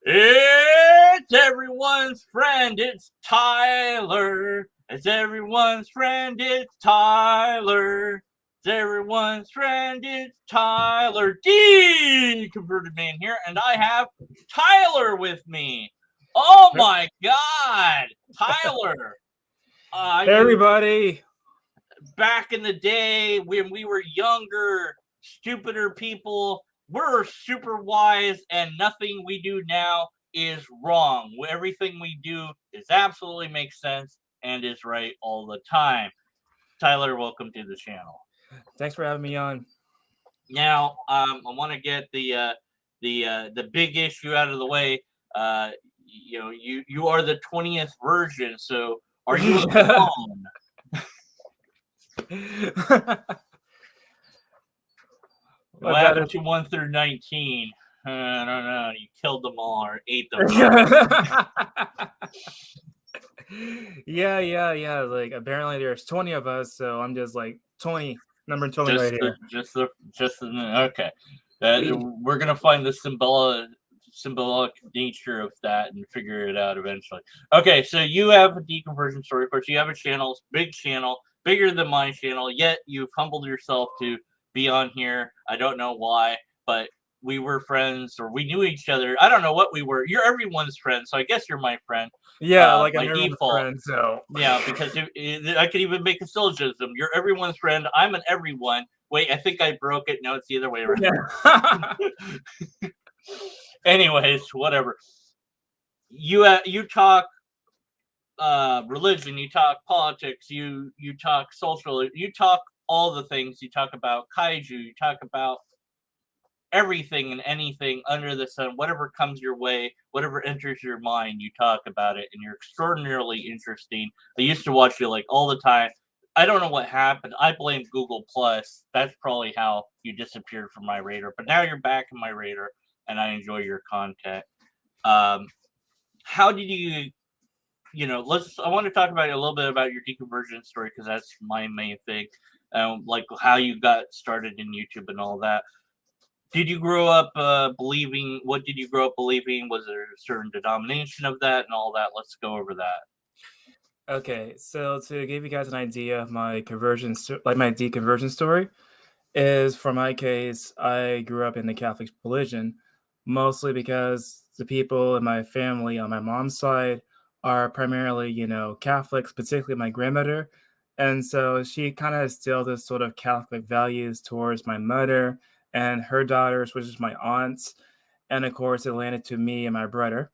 It's everyone's friend, it's Tyler. It's everyone's friend, it's Tyler. It's everyone's friend, it's Tyler. Deconverted man here, and I have Tyler with me. Oh my God, Tyler. Hey, everybody. Back in the day when we were younger, stupider people, we're super wise, and nothing we do now is wrong. Everything we do is absolutely makes sense and is right all the time. Tyler, welcome to the channel. Thanks for having me on. Now, I want to get the big issue out of the way. You are the 20th version, so are you a clone? What happened to 1 through 19? I don't know. You killed them all or ate them all. Yeah. Like, apparently there's 20 of us, so I'm just like 20, number 20 right here. Okay. We're gonna find the symbolic nature of that and figure it out eventually. Okay, so you have a deconversion story. Of course, you have a channel, big channel, bigger than my channel. Yet you've humbled yourself to be on here. I don't know why, but we were friends or we knew each other. I don't know what we were. You're everyone's friend, so I guess you're my friend. Yeah, like by default. Friend, so yeah, because I could even make a syllogism. You're everyone's friend. I'm an everyone. Wait, I think I broke it. No, it's the other way around. Yeah. Anyways, whatever. You talk religion. You talk politics. You talk social. You talk all the things. You talk about kaiju. You talk about everything and anything under the sun, whatever comes your way, whatever enters your mind, you talk about it, and you're extraordinarily interesting. I used to watch you like all the time. I don't know what happened. I blame Google Plus. That's probably how you disappeared from my radar. But now you're back in my radar, and I enjoy your content. How did you? I want to talk about a little bit about your deconversion story because that's my main thing. Like how you got started in YouTube and all that. Did you grow up believing? What did you grow up believing? Was there a certain denomination of that and all that? Let's go over that. Okay, so to give you guys an idea of my my deconversion story, is for my case, I grew up in the Catholic religion, mostly because the people in my family on my mom's side are primarily, Catholics, particularly my grandmother. And so she kind of instilled this sort of Catholic values towards my mother and her daughters, which is my aunts. And of course, it landed to me and my brother.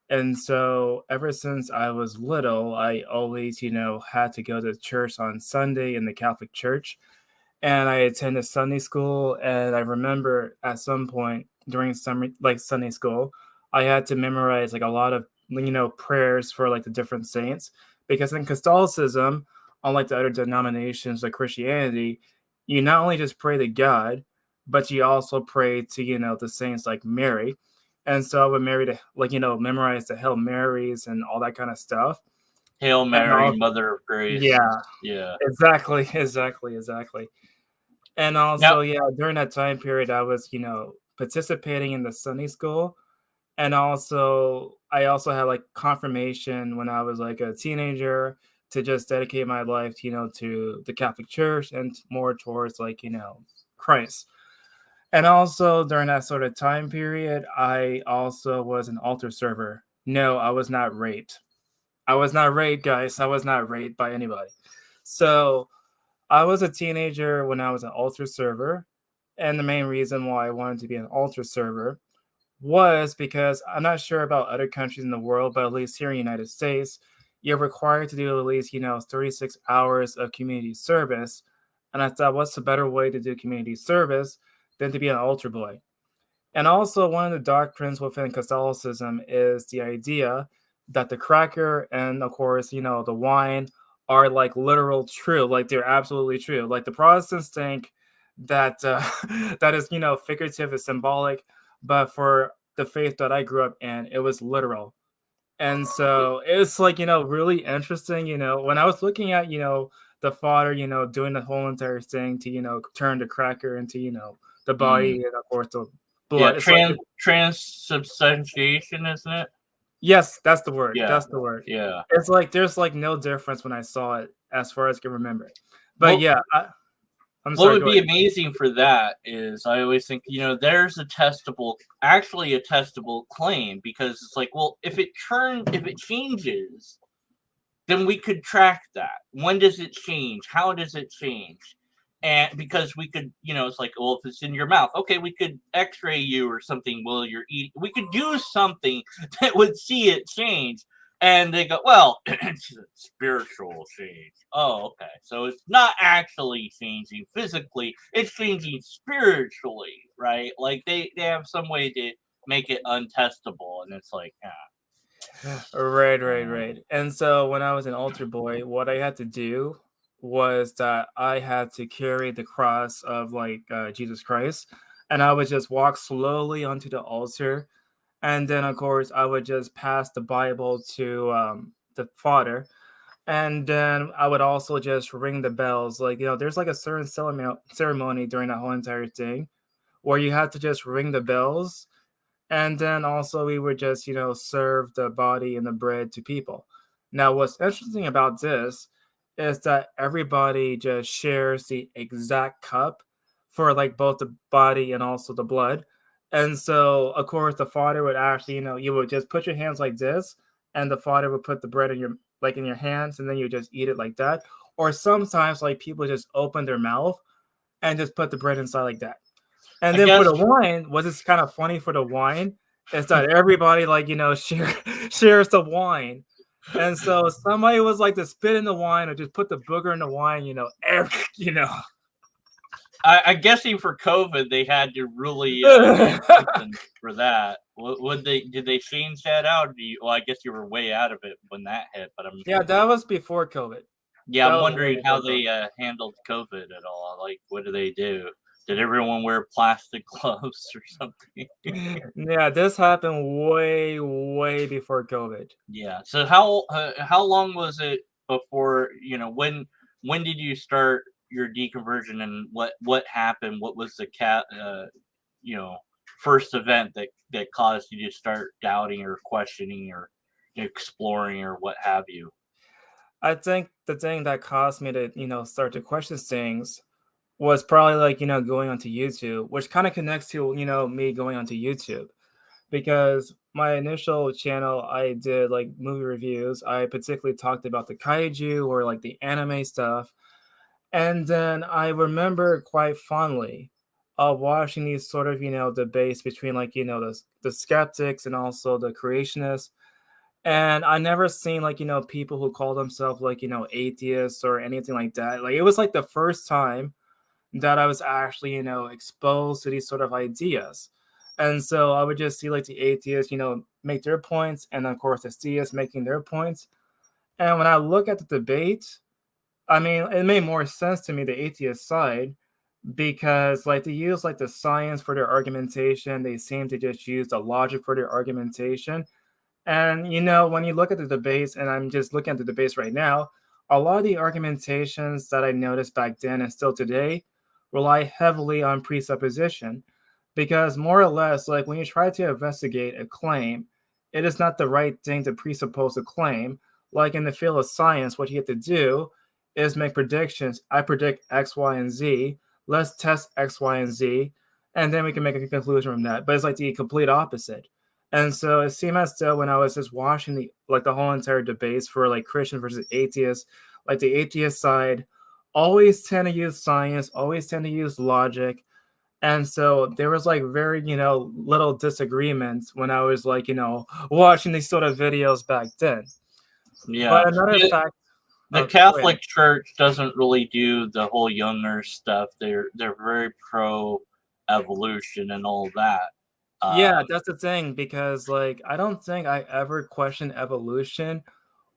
And so ever since I was little, I always, had to go to church on Sunday in the Catholic church. And I attended Sunday school. And I remember at some point during Sunday school, I had to memorize like a lot of, prayers for like the different saints. Because in Catholicism, unlike the other denominations like Christianity, you not only just pray to God, but you also pray to, the saints like Mary. And so I would memorize the Hail Marys and all that kind of stuff. Hail Mary, Mother of Grace. Yeah. Exactly. And also, during that time period, I was, participating in the Sunday school. And also, I also had like confirmation when I was like a teenager to just dedicate my life, to the Catholic Church and more towards like, Christ. And also during that sort of time period, I also was an altar server. No, I was not raped. I was not raped, guys. I was not raped by anybody. So I was a teenager when I was an altar server. And the main reason why I wanted to be an altar server was because I'm not sure about other countries in the world, but at least here in the United States, you're required to do at least, 36 hours of community service. And I thought, what's a better way to do community service than to be an altar boy? And also, one of the doctrines within Catholicism is the idea that the cracker and, of course, the wine are like literal true, like they're absolutely true. Like the Protestants think that that is, figurative and symbolic, but for the faith that I grew up in, it was literal. And so it's like, really interesting, when I was looking at, the father, doing the whole entire thing to, turn the cracker into, the body and of course blood. It's like transubstantiation, isn't it? yes, that's the word. Yeah, That's the word. yeah. It's like there's like no difference when I saw it as far as I can remember. But Well, yeah, I'm what sorry. would Go be ahead. amazing for that is I always think, there's a testable claim, because it's like, well, if it changes, then we could track that. When does it change? How does it change? And because we could, it's like, well, if it's in your mouth, okay, we could x-ray you or something while you're eating. We could do something that would see it change. And they go, well, it's a spiritual change. Oh, okay. So it's not actually changing physically, it's changing spiritually, right? Like they have some way to make it untestable. And it's like, Right. And so when I was an altar boy, what I had to do was that I had to carry the cross of like Jesus Christ, and I would just walk slowly onto the altar, and then of course I would just pass the Bible to the Father, and then I would also just ring the bells. Like there's like a certain ceremony during that whole entire thing where you had to just ring the bells, and then also we would just serve the body and the bread to people. Now what's interesting about this is that everybody just shares the exact cup for like both the body and also the blood. And so of course the father would actually you would just put your hands like this, and the father would put the bread in your hands, and then you just eat it like that. Or sometimes like people just open their mouth and just put the bread inside like that. And I then for guess the wine, what is kind of funny for the wine is that everybody like shares the wine. And so somebody was like to spit in the wine or just put the booger in the wine, you know. I'm guessing for COVID they had to really do something for that. Did they change that out? Well, I guess you were way out of it when that hit, but Yeah, that was before COVID. yeah, That I'm was way wondering how before COVID. they handled COVID at all. Like, what do they do? Did everyone wear plastic gloves or something? Yeah, this happened way before COVID. Yeah. So how long was it before, when did you start your deconversion, and what happened? What was the you know first event that caused you to start doubting or questioning or exploring or what have you? I think the thing that caused me to, start to question things was probably like, going onto YouTube, which kind of connects to, me going onto YouTube. Because my initial channel, I did like movie reviews. I particularly talked about the kaiju or like the anime stuff. And then I remember quite fondly watching these sort of, debates between like, the skeptics and also the creationists. And I never seen like, people who call themselves like, atheists or anything like that. Like it was like the first time that I was actually, exposed to these sort of ideas. And so I would just see like the atheists, make their points, and of course the theists making their points. And when I look at the debate, I mean, it made more sense to me, the atheist side, because like they use like the science for their argumentation. They seem to just use the logic for their argumentation. And when you look at the debates, and I'm just looking at the debates right now, a lot of the argumentations that I noticed back then and still today rely heavily on presupposition. Because more or less, like when you try to investigate a claim, it is not the right thing to presuppose a claim. Like in the field of science, what you have to do is make predictions. I predict X, Y, and Z. Let's test X, Y, and Z, and then we can make a conclusion from that. But it's like the complete opposite. And so it seemed as though when I was just watching the whole entire debates for like Christian versus atheist, like the atheist side always tend to use science, always tend to use logic. And so there was like very, little disagreements when I was like, watching these sort of videos back then. Yeah. But another fact, The go ahead. Catholic Church doesn't really do the whole Younger stuff. They're very pro evolution and all that. Yeah, that's the thing, because like I don't think I ever questioned evolution,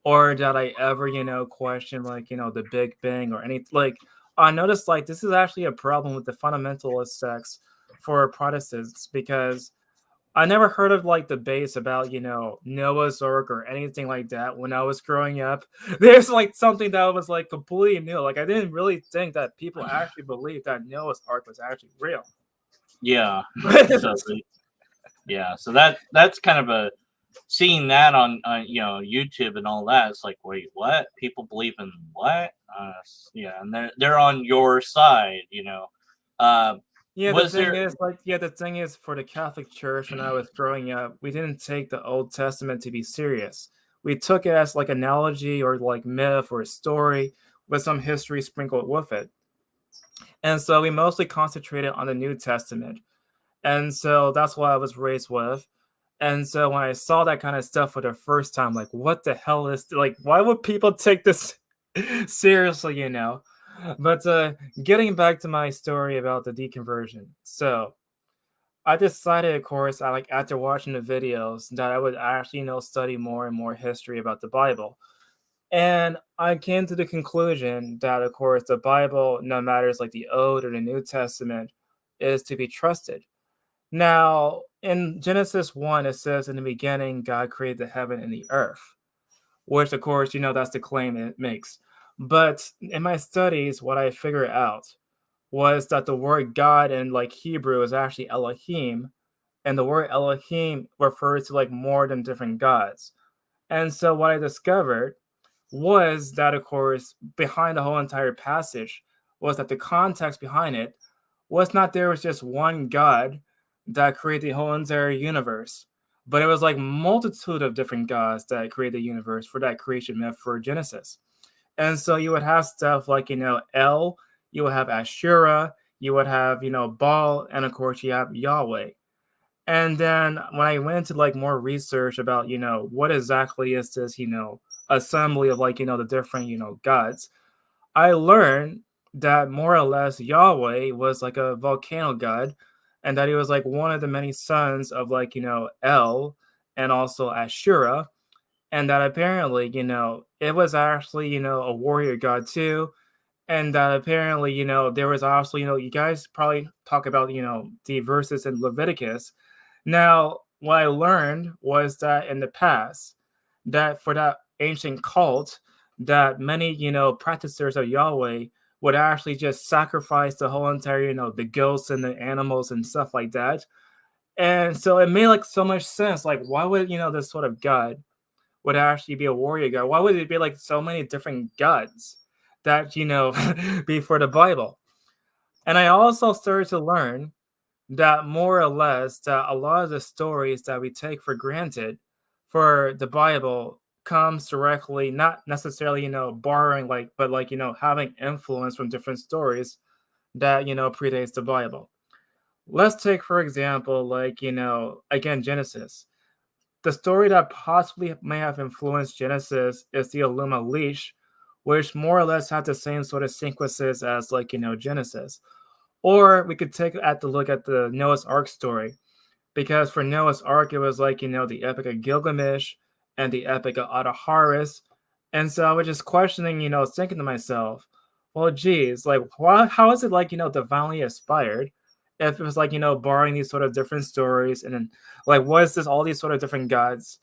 or that I ever, question like, the Big Bang or any like I noticed like this is actually a problem with the fundamentalist sects for Protestants, because I never heard of like debates about, Noah's Ark or anything like that when I was growing up. There's like something that was like completely new. Like I didn't really think that people actually believed that Noah's Ark was actually real. Yeah. So so that's kind of a seeing that on YouTube and all that. It's like, wait, what? People believe in what? And they're on your side. Uh, Yeah, was there? the thing is for the Catholic Church when I was growing up, we didn't take the Old Testament to be serious. We took it as like analogy or like myth or a story with some history sprinkled with it. And so we mostly concentrated on the New Testament. And so that's what I was raised with. And so when I saw that kind of stuff for the first time, like, what the hell is like, why would people take this seriously, But getting back to my story about the deconversion. So I decided, of course, I like after watching the videos that I would actually, study more and more history about the Bible. And I came to the conclusion that, of course, the Bible, no matter it's like the Old or the New Testament, is to be trusted. Now, in Genesis 1, it says, in the beginning, God created the heaven and the earth, which, of course, that's the claim it makes. But in my studies, what I figured out was that the word God in like Hebrew is actually Elohim, and the word Elohim refers to like more than different gods. And so what I discovered was that, of course, behind the whole entire passage was that the context behind it was not there was just one God that created the whole entire universe, but it was like multitude of different gods that created the universe for that creation myth for Genesis. And so you would have stuff like, El, you would have Ashura, you would have, Baal, and of course you have Yahweh. And then when I went into like more research about, what exactly is this, assembly of like, the different, gods, I learned that more or less Yahweh was like a volcano god and that he was like one of the many sons of like, El and also Ashura. And that apparently, it was actually, a warrior god too. And that apparently, there was also, you guys probably talk about, the verses in Leviticus. Now, what I learned was that in the past, that for that ancient cult, that many, practitioners of Yahweh would actually just sacrifice the whole entire, the ghosts and the animals and stuff like that. And so it made like so much sense. Like, why would, this sort of God would actually be a warrior god? Why would it be like so many different gods that, be for the Bible? And I also started to learn that more or less that a lot of the stories that we take for granted for the Bible comes directly, not necessarily, borrowing like, but like, having influence from different stories that, predates the Bible. Let's take, for example, like, again, Genesis. The story that possibly may have influenced Genesis is the Aluma leash, which more or less had the same sort of sequences as like, Genesis. Or we could take at the look at the Noah's Ark story, because for Noah's Ark, it was like, the Epic of Gilgamesh and the Epic of Adaharis. And so I was just questioning, thinking to myself, well, geez, like, how is it like, divinely inspired if it was like, borrowing these sort of different stories and then like, what is this, all these sort of different gods?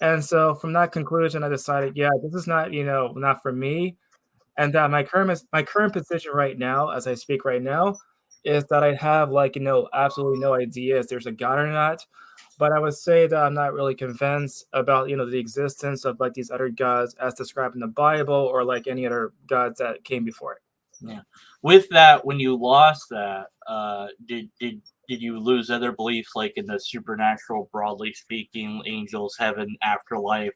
And so from that conclusion, I decided, yeah, this is not, not for me. And that my current position right now, as I speak right now, is that I have like absolutely no idea if there's a God or not. But I would say that I'm not really convinced about the existence of like these other gods as described in the Bible or like any other gods that came before it. Yeah. With that, when you lost that, did you lose other beliefs like in the supernatural, broadly speaking, angels, heaven, afterlife,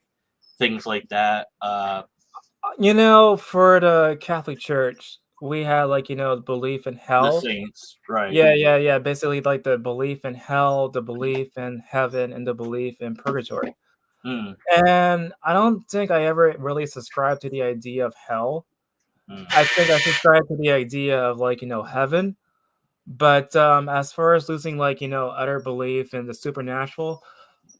things like that? For the Catholic Church, we had like the belief in The hell. saints, right? Yeah, yeah, yeah. Basically, like the belief in hell, the belief in heaven, and the belief in purgatory. Mm, And I don't think I ever really subscribed to the idea of hell. mm, I think I subscribed to the idea of like, heaven. But as far as losing like, utter belief in the supernatural,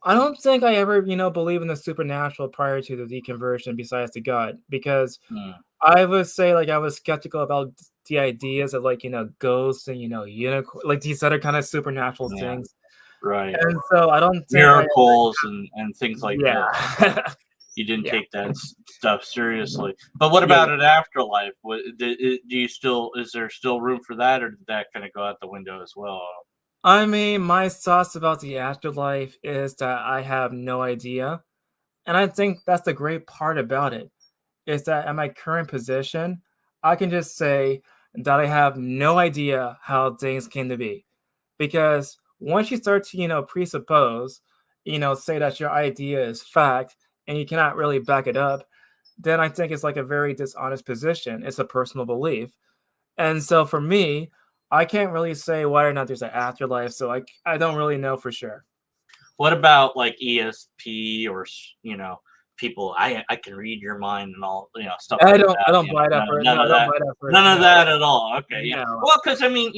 I don't think I ever, believe in the supernatural prior to the deconversion besides the God. Because mm. I would say like I was skeptical about the ideas of like, ghosts and unicorn, like these other kind of supernatural Yeah, things. right. And so I don't think I Miracles and things like yeah. that. You didn't Yeah. take that stuff seriously. But what Yeah. about an afterlife? Do you still? Is there still room for that, or did that kind of go out the window as well? I mean, my thoughts about the afterlife is that I have no idea. And I think that's the great part about it, is that at my current position, I can just say that I have no idea how things came to be. Because once you start to, presuppose, say that your idea is fact and you cannot really back it up, then I think it's like a very dishonest position. It's a personal belief. And so for me, I can't really say whether or not there's an afterlife. So I don't really know for sure. What about like ESP or people? I can read your mind and all stuff I like don't I that. don't buy that for None no, I of don't that. buy that for None of no, that at all. Okay, yeah. no. Well, because I mean,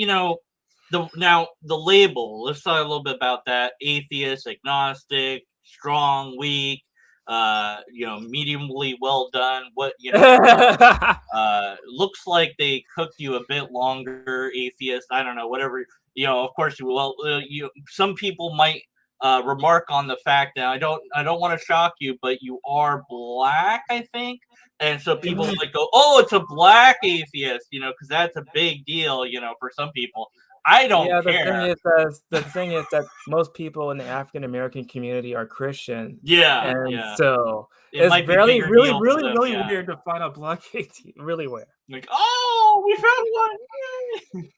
the label. Let's talk a little bit about that. Atheist, agnostic, strong, weak. Mediumly well done. What looks like they cooked you a bit longer, atheist. I don't know, whatever. Of course, well, some people might remark on the fact that I don't want to shock you, but you are black, I think, and so people Mhm. might go, "Oh, it's a black atheist," because that's a big deal, for some people. I don't Yeah, care. the thing is that most people in the African American community are Christian, Yeah, and yeah. so It it's might be really, bigger really, deal for really, them. really Yeah, weird to find a black atheist. Really weird. like, oh, we found one.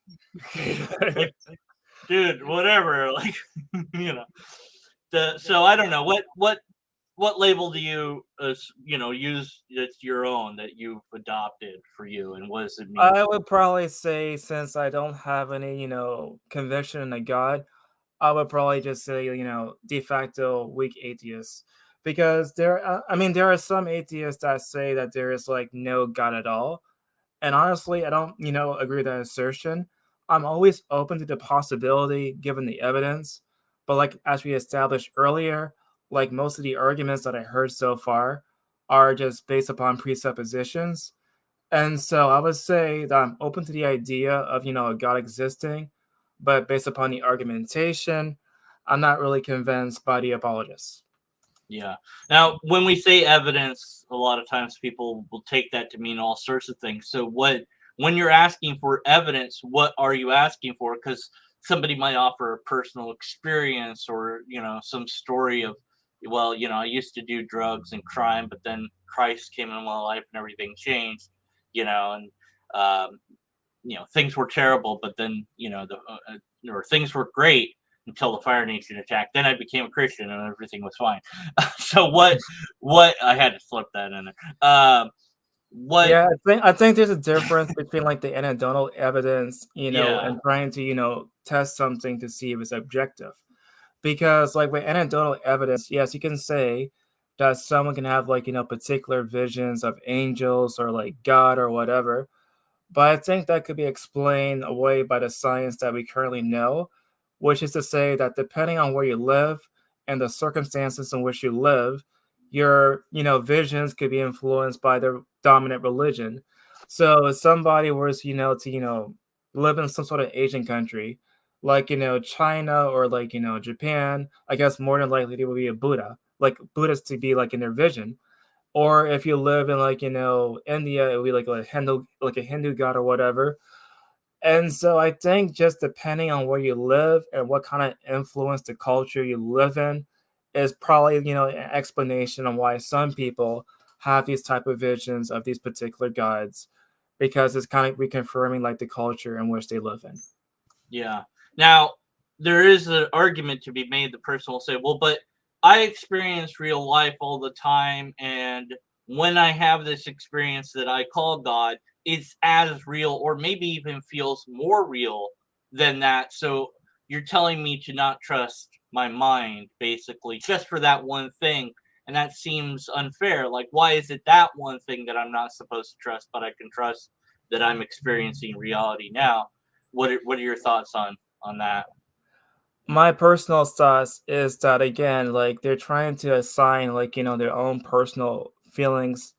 Yay! Like, dude, whatever. Like, you know. So I don't know what label do you use that's your own that you've adopted for you, and what does it mean? I would probably say since I don't have any, conviction in a God, I would probably just say, de facto weak atheist. Because I mean, there are some atheists that say that there is like no God at all. And honestly, I don't, agree with that assertion. I'm always open to the possibility given the evidence. But like as we established earlier, like most of the arguments that I heard so far are just based upon presuppositions. And so I would say that I'm open to the idea of, a God existing, but based upon the argumentation, I'm not really convinced by the apologists. Yeah. Now, when we say evidence, a lot of times people will take that to mean all sorts of things. So, when you're asking for evidence, what are you asking for? Because somebody might offer a personal experience or some story of, well, I used to do drugs and crime, but then Christ came in my life and everything changed, and um, things were terrible, but then or things were great until the Fire Nation attacked. Then I became a Christian and everything was fine. So what I had to slip that in there. What Yeah, I think there's a difference between like the anecdotal evidence, Yeah, and trying to, test something to see if it's objective. Because like with anecdotal evidence, yes, you can say that someone can have like, particular visions of angels or like God or whatever. But I think that could be explained away by the science that we currently know, which is to say that depending on where you live and the circumstances in which you live, your visions could be influenced by the dominant religion. So if somebody was to live in some sort of Asian country, like China or like Japan, I guess more than likely there would be a Buddha, like Buddhists to be like in their vision. Or if you live in like, India, it would be like a Hindu god or whatever. And so I think just depending on where you live and what kind of influence the culture you live in is probably, an explanation on why some people have these type of visions of these particular gods because it's kind of reconfirming like the culture in which they live in. yeah. Now there is an argument to be made. The person will say, "Well, but I experience real life all the time, and when I have this experience that I call God, it's as real, or maybe even feels more real than that." So you're telling me to not trust my mind, basically, just for that one thing, and that seems unfair. Like, why is it that one thing that I'm not supposed to trust, but I can trust that I'm experiencing reality now? What are your thoughts on that? My personal thoughts is that again, like they're trying to assign like, their own personal feelings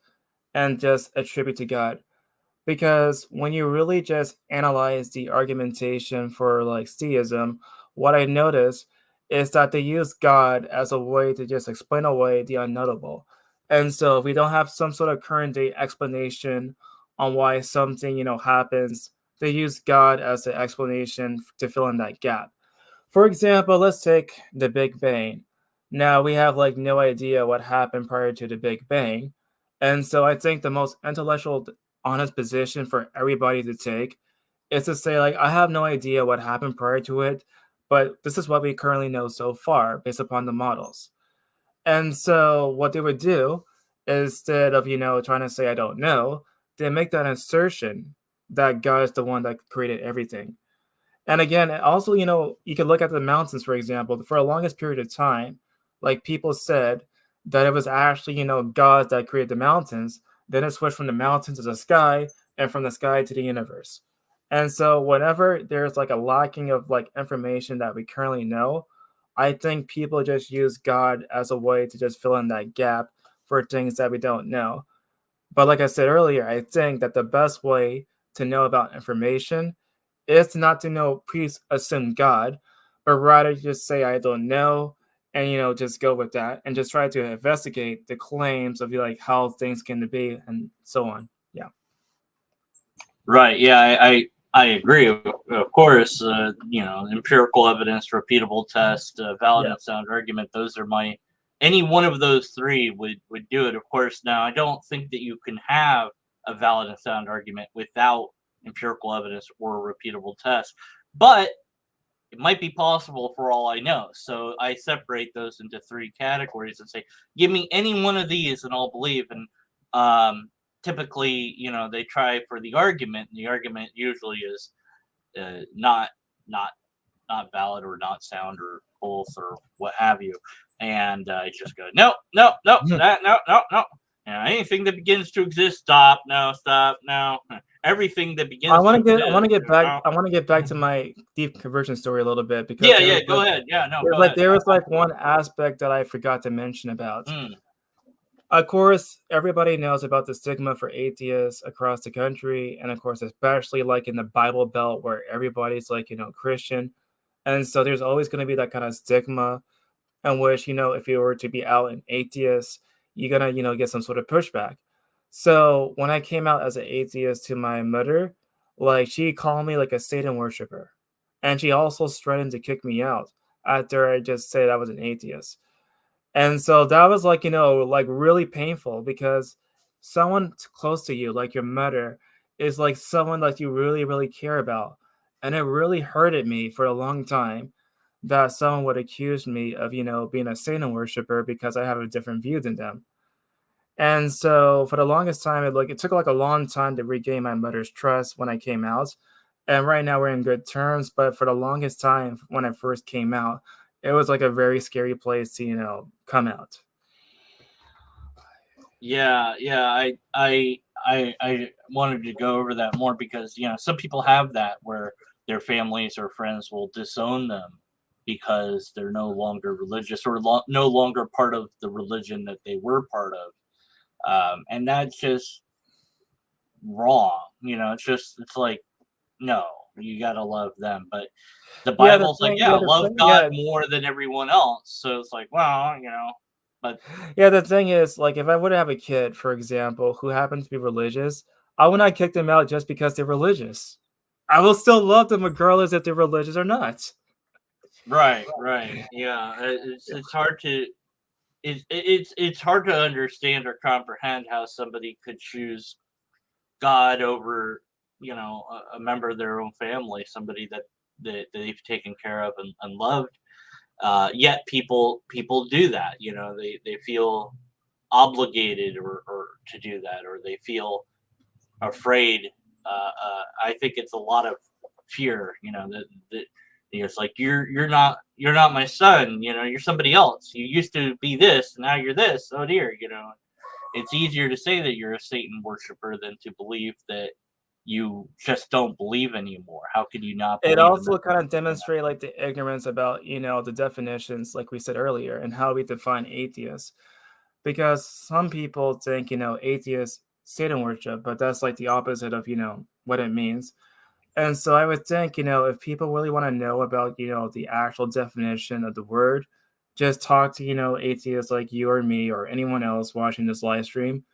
and just attribute to God. Because when you really just analyze the argumentation for like theism, what I notice is that they use God as a way to just explain away the unknowable. And so if we don't have some sort of current day explanation on why something, happens, they use God as the explanation to fill in that gap. For example, let's take the Big Bang. Now we have like no idea what happened prior to the Big Bang. And so I think the most intellectual honest position for everybody to take is to say like I have no idea what happened prior to it, but this is what we currently know so far based upon the models. And so what they would do instead of, trying to say I don't know, they make that assertion that God is the one that created everything. And again, also, you can look at the mountains, for example. For the longest period of time, like people said that it was actually, God that created the mountains. Then it switched from the mountains to the sky and from the sky to the universe. And so whenever there's like a lacking of like information that we currently know, I think people just use God as a way to just fill in that gap for things that we don't know. But like I said earlier, I think that the best way to know about information is not to know assume God, but rather just say I don't know and just go with that and just try to investigate the claims of like how things can be and so on. Yeah. Right. Yeah, I agree. Of course, empirical evidence, repeatable test, valid Yeah. and sound argument. Those are my any one of those three would do it. Of course, now I don't think that you can have a valid and sound argument without empirical evidence or a repeatable test, but it might be possible for all I know. So I separate those into three categories and say, give me any one of these and I'll believe. And typically, they try for the argument, and the argument usually is not not not valid or not sound or both or what have you. And I just go, no, no, no, that, no, no, no. Anything that begins to exist, stop, no, stop, no. Everything that I begins to want to get I exist, want to get back no. I want to get back to my deep conversion story a little bit because Yeah, yeah, go ahead. Yeah, no, go ahead. there was like one aspect that I forgot to mention about. Mm. Of course, everybody knows about the stigma for atheists across the country, and of course, especially like in the Bible Belt where everybody's like, Christian. And so there's always going to be that kind of stigma in which, if you were to be out an atheist, you're going to, get some sort of pushback. So when I came out as an atheist to my mother, like she called me like a Satan worshiper. And she also threatened to kick me out after I just said I was an atheist. And so that was like, like really painful because someone close to you, like your mother, is like someone that you really, really care about. And it really hurted me for a long time that someone would accuse me of, being a Satan worshiper because I have a different view than them. And so for the longest time, it took like a long time to regain my mother's trust when I came out. And right now we're in good terms. But for the longest time when I first came out, it was like a very scary place to, come out. Yeah, yeah. I wanted to go over that more because some people have that where their families or friends will disown them because they're no longer religious or no longer part of the religion that they were part of, and that's just wrong. It's like no, you gotta love them, but the Bible's like, yeah, love God Yeah, more than everyone else. So it's like, well, but yeah. The thing is, like, if I would have a kid, for example, who happens to be religious, I would not kick them out just because they're religious. I will still love them regardless if they're religious or not. right, right, yeah, it's hard to it's hard to understand or comprehend how somebody could choose God over a member of their own family, somebody that they've taken care of and loved. Yet people do that. They feel obligated or to do that, or they feel afraid. I think it's a lot of fear. That it's like you're not my son. You're somebody else. You used to be this, now you're this. Oh dear. It's easier to say that you're a Satan worshiper than to believe that you just don't believe anymore. How could you not It believe in this? also kind of demonstrate like the ignorance about, the definitions, like we said earlier, and how we define atheists. Because some people think, atheist Satan worship, but that's like the opposite of, what it means. And so I would think, if people really want to know about, the actual definition of the word, just talk to, atheists like you or me or anyone else watching this live stream.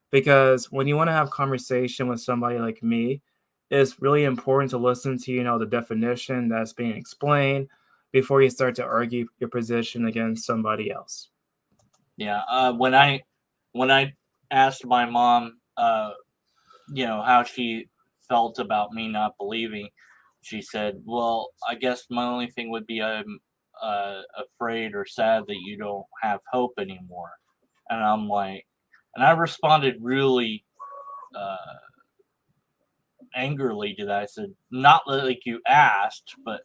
Because when you want to have conversation with somebody like me, it's really important to listen to, the definition that's being explained. before you start to argue your position against somebody else. Yeah. When I asked my mom, how she felt about me not believing, she said, "Well, I guess my only thing would be I'm afraid or sad that you don't have hope anymore." And I'm like, and I responded really uh, angrily to that. I said, "Not like you asked, but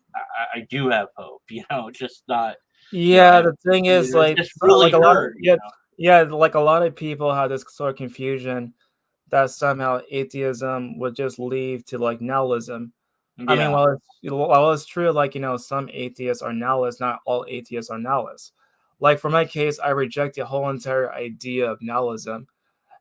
I do have hope. Just not. Yeah, I the thing is, it's like, just really like a lot of hurt. yeah, like a lot of people have this sort of confusion that somehow atheism would just lead to like nihilism. I mean, Yeah, while it's true, like some atheists are nihilists, not all atheists are nihilists. Like for my case, I reject the whole entire idea of nihilism.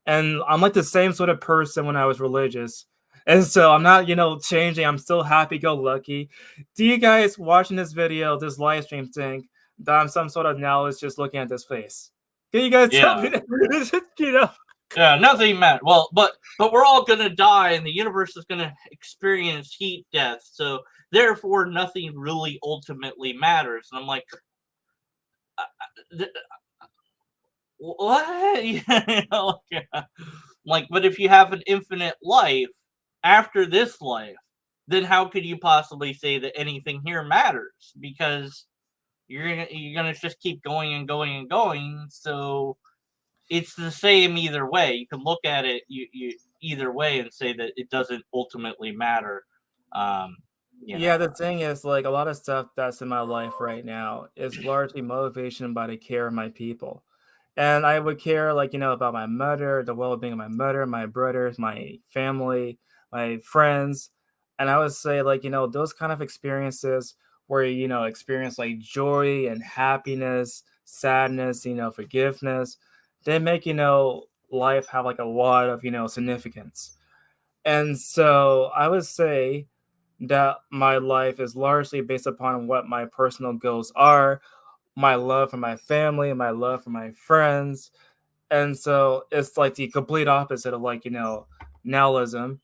And I'm like the same sort of person when I was religious. And so I'm not, changing. I'm still happy go lucky. Do you guys watching this video, this live stream think that I'm some sort of nihilist just looking at this face? Can you guys tell me yeah. that? you know? Yeah, nothing matters. Well, but we're all gonna die, and the universe is gonna experience heat death. So therefore, nothing really ultimately matters. And I'm like, th- what? Like, but if you have an infinite life after this life, then how could you possibly say that anything here matters? Because you're gonna just keep going and going and going. So it's the same either way. You can look at it you either way and say that it doesn't ultimately matter. Um, you Yeah, know. the thing is, like, a lot of stuff that's in my life right now is largely motivation by the care of my people. And I would care, like, about my mother, the well being of my mother, my brothers, my family, my friends. And I would say, like, those kind of experiences where, experience like joy and happiness, sadness, forgiveness, they make, life have like a lot of, significance. And so I would say that my life is largely based upon what my personal goals are, my love for my family, my love for my friends. And so it's like the complete opposite of like, nihilism.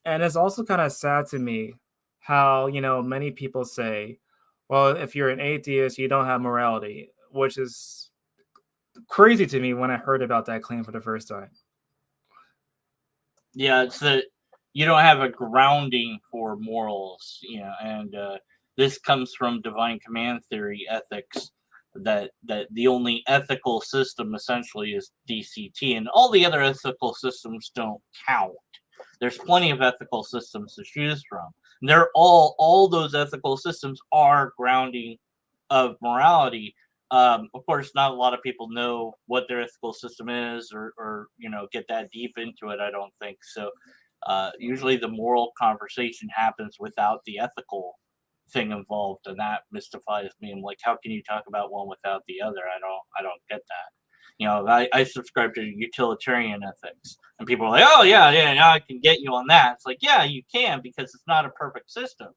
And it's also kind of sad to me how, many people say, well, if you're an atheist, you don't have morality, which is crazy to me when I heard about that claim for the first time. Yeah, it's that you don't have a grounding for morals, and this comes from divine command theory ethics, that the only ethical system essentially is DCT, and all the other ethical systems don't count. There's plenty of ethical systems to choose from. And they're all those ethical systems are grounding of morality. Of course, not a lot of people know what their ethical system is, or get that deep into it. I don't think so. Usually, the moral conversation happens without the ethical thing involved, and that mystifies me. I'm like, how can you talk about one without the other? I don't get that. I subscribe to utilitarian ethics, and people are like, "Oh yeah, I can get you on that." It's like, yeah, you can, because it's not a perfect system.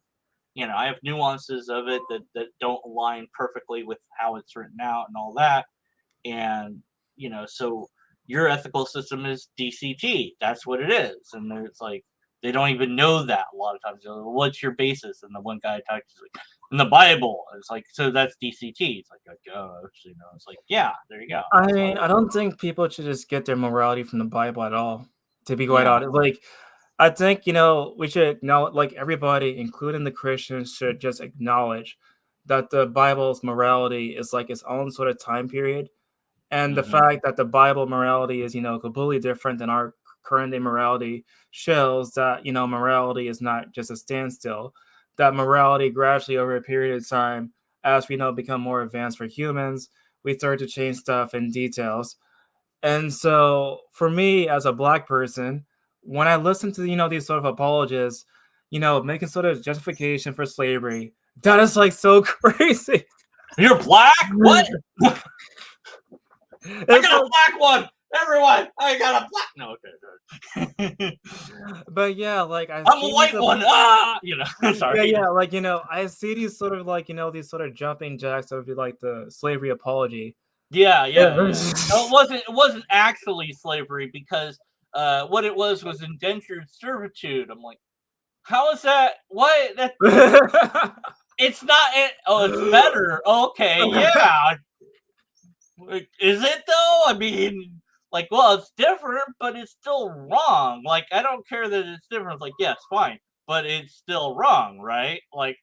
I have nuances of it that don't align perfectly with how it's written out and all that. And, so your ethical system is DCT. That's what it is. And it's like, they don't even know that a lot of times. Like, what's your basis? And the one guy talks like, in the Bible. It's like, so that's DCT. It's like, oh, it's like, yeah, there you go. I That's mean, all. I don't think people should just get their morality from the Bible at all, to be quite Yeah. honest. Like, I think, we should acknowledge, like, everybody, including the Christians, should just acknowledge that the Bible's morality is like its own sort of time period. And the Hmm. fact that the Bible morality is, completely different than our current day morality shows that, morality is not just a standstill, that morality gradually over a period of time, as we become more advanced for humans, we start to change stuff in details. And so for me as a black person, when I listen to, these sort of apologists, making sort of justification for slavery, that is like so crazy. You're black? What? I It's got a like, black one. Everyone, I got a black. No, okay. but yeah, like I I'm a see these, white one. Sorry. yeah, like I see these sort of like these sort of jumping jacks of like the slavery apology. Yeah. No, it wasn't actually slavery, because what it was indentured servitude. I'm like, how is that? What? That Yeah. It's not. It's better. Okay, yeah. Is it though? I mean, like, well, it's different, but it's still wrong. Like, I don't care that it's different. It's like, yes, fine, but it's still wrong, right? Like,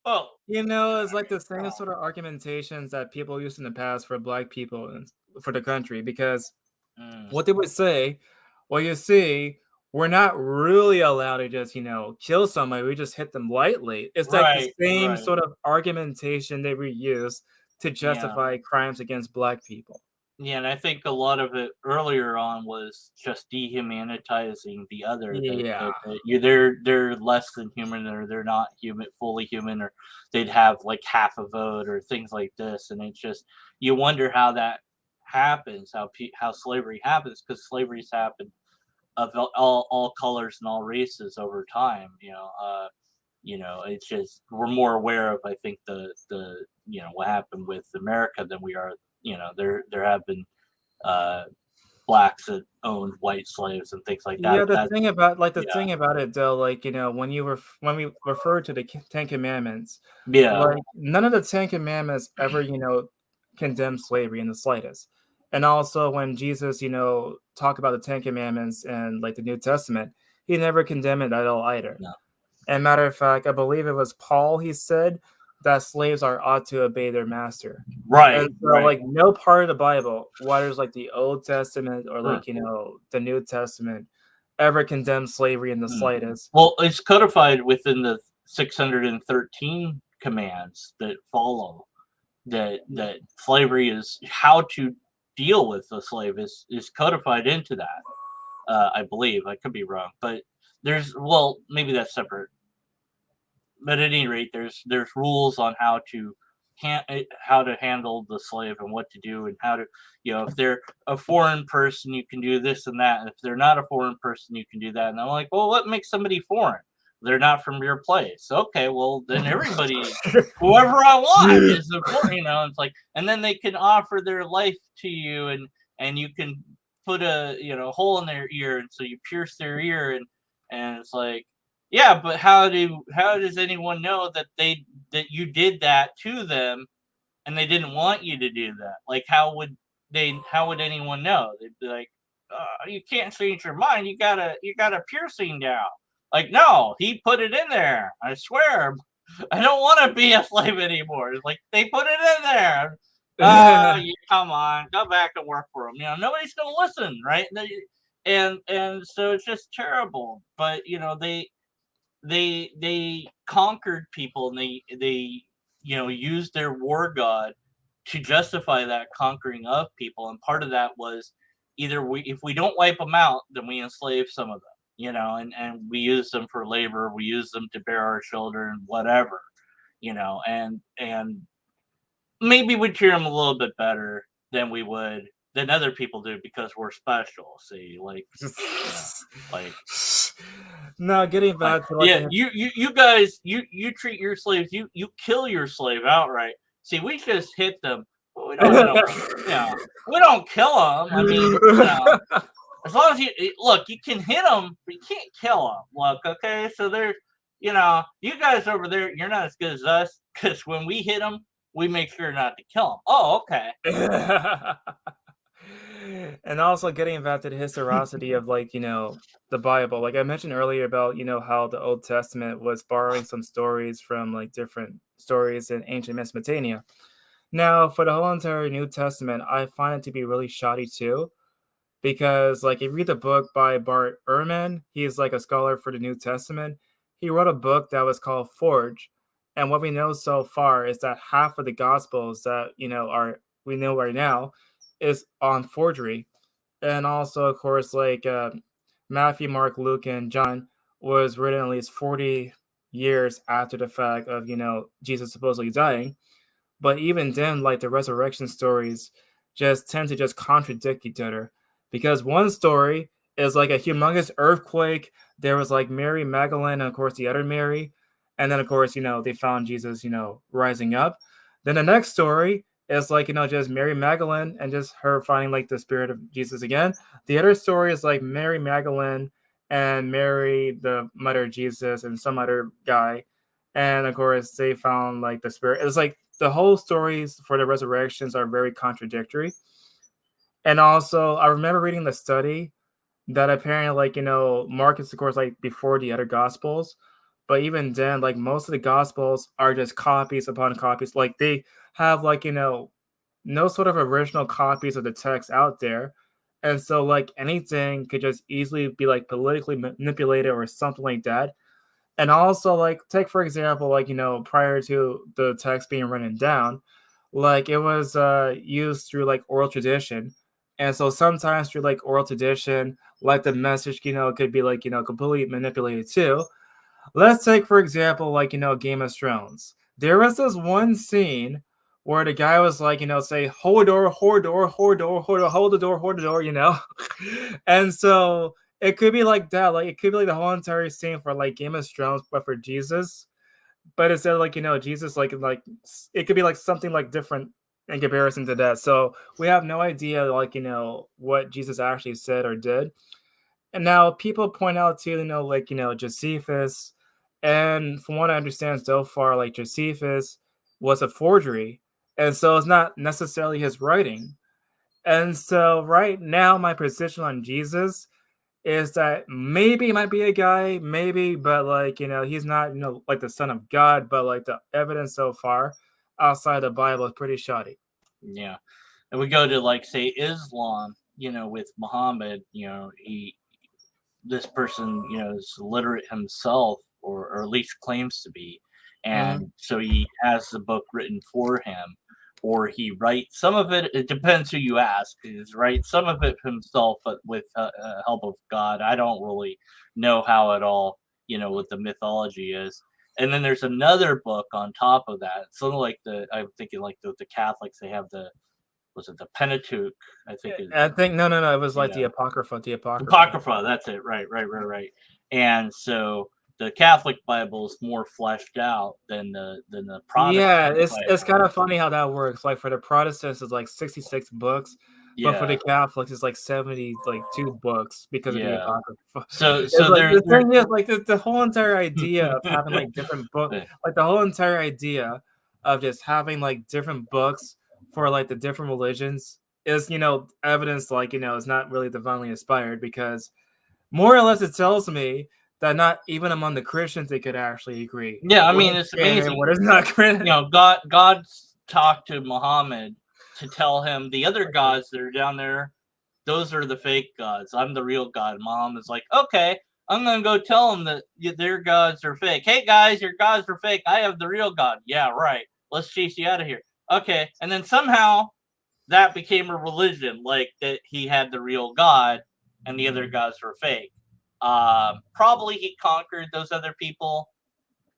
oh, It's like the same sort of argumentations that people used in the past for black people and for the country, because mm, what they would say, well, you see, we're not really allowed to just, kill somebody. We just hit them lightly. It's like the right, same right, sort of argumentation they would use to yeah. justify crimes against black people. Yeah, and I think a lot of it earlier on was just dehumanitizing the other. Yeah. They're less than human, or they're not human, fully human, or they'd have like half a vote, or things like this. And it's just, you wonder how that happens, how slavery happens, because slavery's happened of all colors and all races over time. It's just, we're more aware of, I think, the what happened with America than we are. There have been uh, blacks that owned white slaves and things like that. Yeah, the That thing about the Yeah, thing about it though, like, when we refer to the Ten Commandments, yeah, like none of the Ten Commandments ever, condemn slavery in the slightest. And also when Jesus, talk about the Ten Commandments and like the New Testament, he never condemned it at all either. no, And matter of fact, I believe it was Paul, he said that slaves are ought to obey their master. right, And so, right. like, no part of the Bible, whether it's like the Old Testament or Hmm, like, the New Testament, ever condemns slavery in the hmm. slightest. Well, it's codified within the 613 commands that follow, that slavery is, how to deal with the slave is codified into that. I believe, I could be wrong, but well, maybe that's separate. But at any rate, there's rules on how to handle the slave, and what to do, and how to, if they're a foreign person, you can do this and that, and if they're not a foreign person, you can do that. And I'm like, well, what makes somebody foreign? They're not from your place. Okay, well, then everybody, whoever I want is important. It's like, and then they can offer their life to you, and you can put a hole in their ear, and so you pierce their ear, and it's like, yeah, but how does anyone know that you did that to them, and they didn't want you to do that? Like, how would anyone know? They'd be like, you can't change your mind. You got a piercing now. Like, no, he put it in there. I swear, I don't want to be a slave anymore. It's like, they put it in there. Come on, go back and work for them. Nobody's gonna listen, right? And so it's just terrible. But they conquered people, and they used their war god to justify that conquering of people. And part of that was, either if we don't wipe them out, then we enslave some of them, and we use them for labor, we use them to bear our children, whatever, and maybe we treat them a little bit better than other people do, because we're special. See, like Now, getting like, back to like yeah, the you guys, you treat your slaves, you kill your slave outright. See, we just hit them, but we don't hit them. We don't kill them. I mean, as long as look, you can hit them, but you can't kill them. Look, okay, so there's, you guys over there, you're not as good as us, because when we hit them, we make sure not to kill them. Oh, okay. and also getting back to the historicity of like, the Bible. Like I mentioned earlier about, how the Old Testament was borrowing some stories from like different stories in ancient Mesopotamia. Now, for the whole entire New Testament, I find it to be really shoddy too, because like if you read the book by Bart Ehrman, he's like a scholar for the New Testament. He wrote a book that was called Forge, and what we know so far is that half of the Gospels that are we know right now is on forgery, and also of course like Matthew, Mark, Luke, and John was written at least 40 years after the fact of Jesus supposedly dying. But even then, like the resurrection stories just tend to just contradict each other, because one story is like a humongous earthquake. There was like Mary Magdalene, and of course the other Mary, and then of course they found Jesus rising up. Then the next story is like just Mary Magdalene and just her finding like the spirit of Jesus again. The other story is like Mary Magdalene and Mary, the mother of Jesus, and some other guy, and of course they found like the spirit. It's like the whole stories for the resurrections are very contradictory. And also, I remember reading the study that apparently, like, Mark is of course like before the other gospels, but even then, like most of the gospels are just copies upon copies. Like they have like no sort of original copies of the text out there. And so like anything could just easily be like politically manipulated or something like that. And also, like, take for example, like, prior to the text being written down, like it was used through like oral tradition. And so sometimes through like oral tradition, like the message, could be like, completely manipulated too. Let's take, for example, like, Game of Thrones. There was this one scene where the guy was like, say, hold the door, hold the door, hold the door, hold the door, hold the door. And so it could be like that. Like, it could be like the whole entire scene for like Game of Thrones, but for Jesus. But instead of like, Jesus, it could be like something like different in comparison to that. So we have no idea, like, what Jesus actually said or did. And now people point out too, like, Josephus, and from what I understand so far, like Josephus was a forgery. And so it's not necessarily his writing. And so right now my position on Jesus is that maybe he might be a guy, maybe, but like, he's not, like the son of God, but like the evidence so far outside the Bible is pretty shoddy. Yeah. And we go to like say Islam, with Muhammad, this person, is literate himself, or at least claims to be. Mhm. And so he has the book written for him, or he writes some of it. It depends who you ask. He's writes some of it himself, but with help of God. I don't really know how it all, what the mythology is. And then there's another book on top of that. Sort of like I'm thinking like the Catholics, they have was it the Pentateuch? I think is, I think no, it was you like know, the Apocrypha. Apocrypha, that's it. Right. And so the Catholic Bible is more fleshed out than the Yeah, Protestant it's Bible. kind of funny how that works. Like for the Protestants, it's like 66 books, but for Yeah, the Catholics, it's like 70, like 2 books because of the yeah. Apocrypha. So It's like there's the thing is, like the whole entire idea of having like different book, there. like the whole entire idea of just having like different books for like the different religions is, evidence like, is not really divinely inspired because more or less it tells me that not even among the Christians they could actually agree. Yeah, I What mean is it's canon, amazing. what is not canon. God talked to Muhammad to tell him the other gods that are down there, those are the fake gods. I'm the real God. Muhammad's like, okay, I'm gonna go tell them that their gods are fake. Hey guys, your gods are fake. I have the real God. Yeah, right. Let's chase you out of here. Okay, and then somehow that became a religion, like that he had the real God and the other gods were fake. Probably he conquered those other people.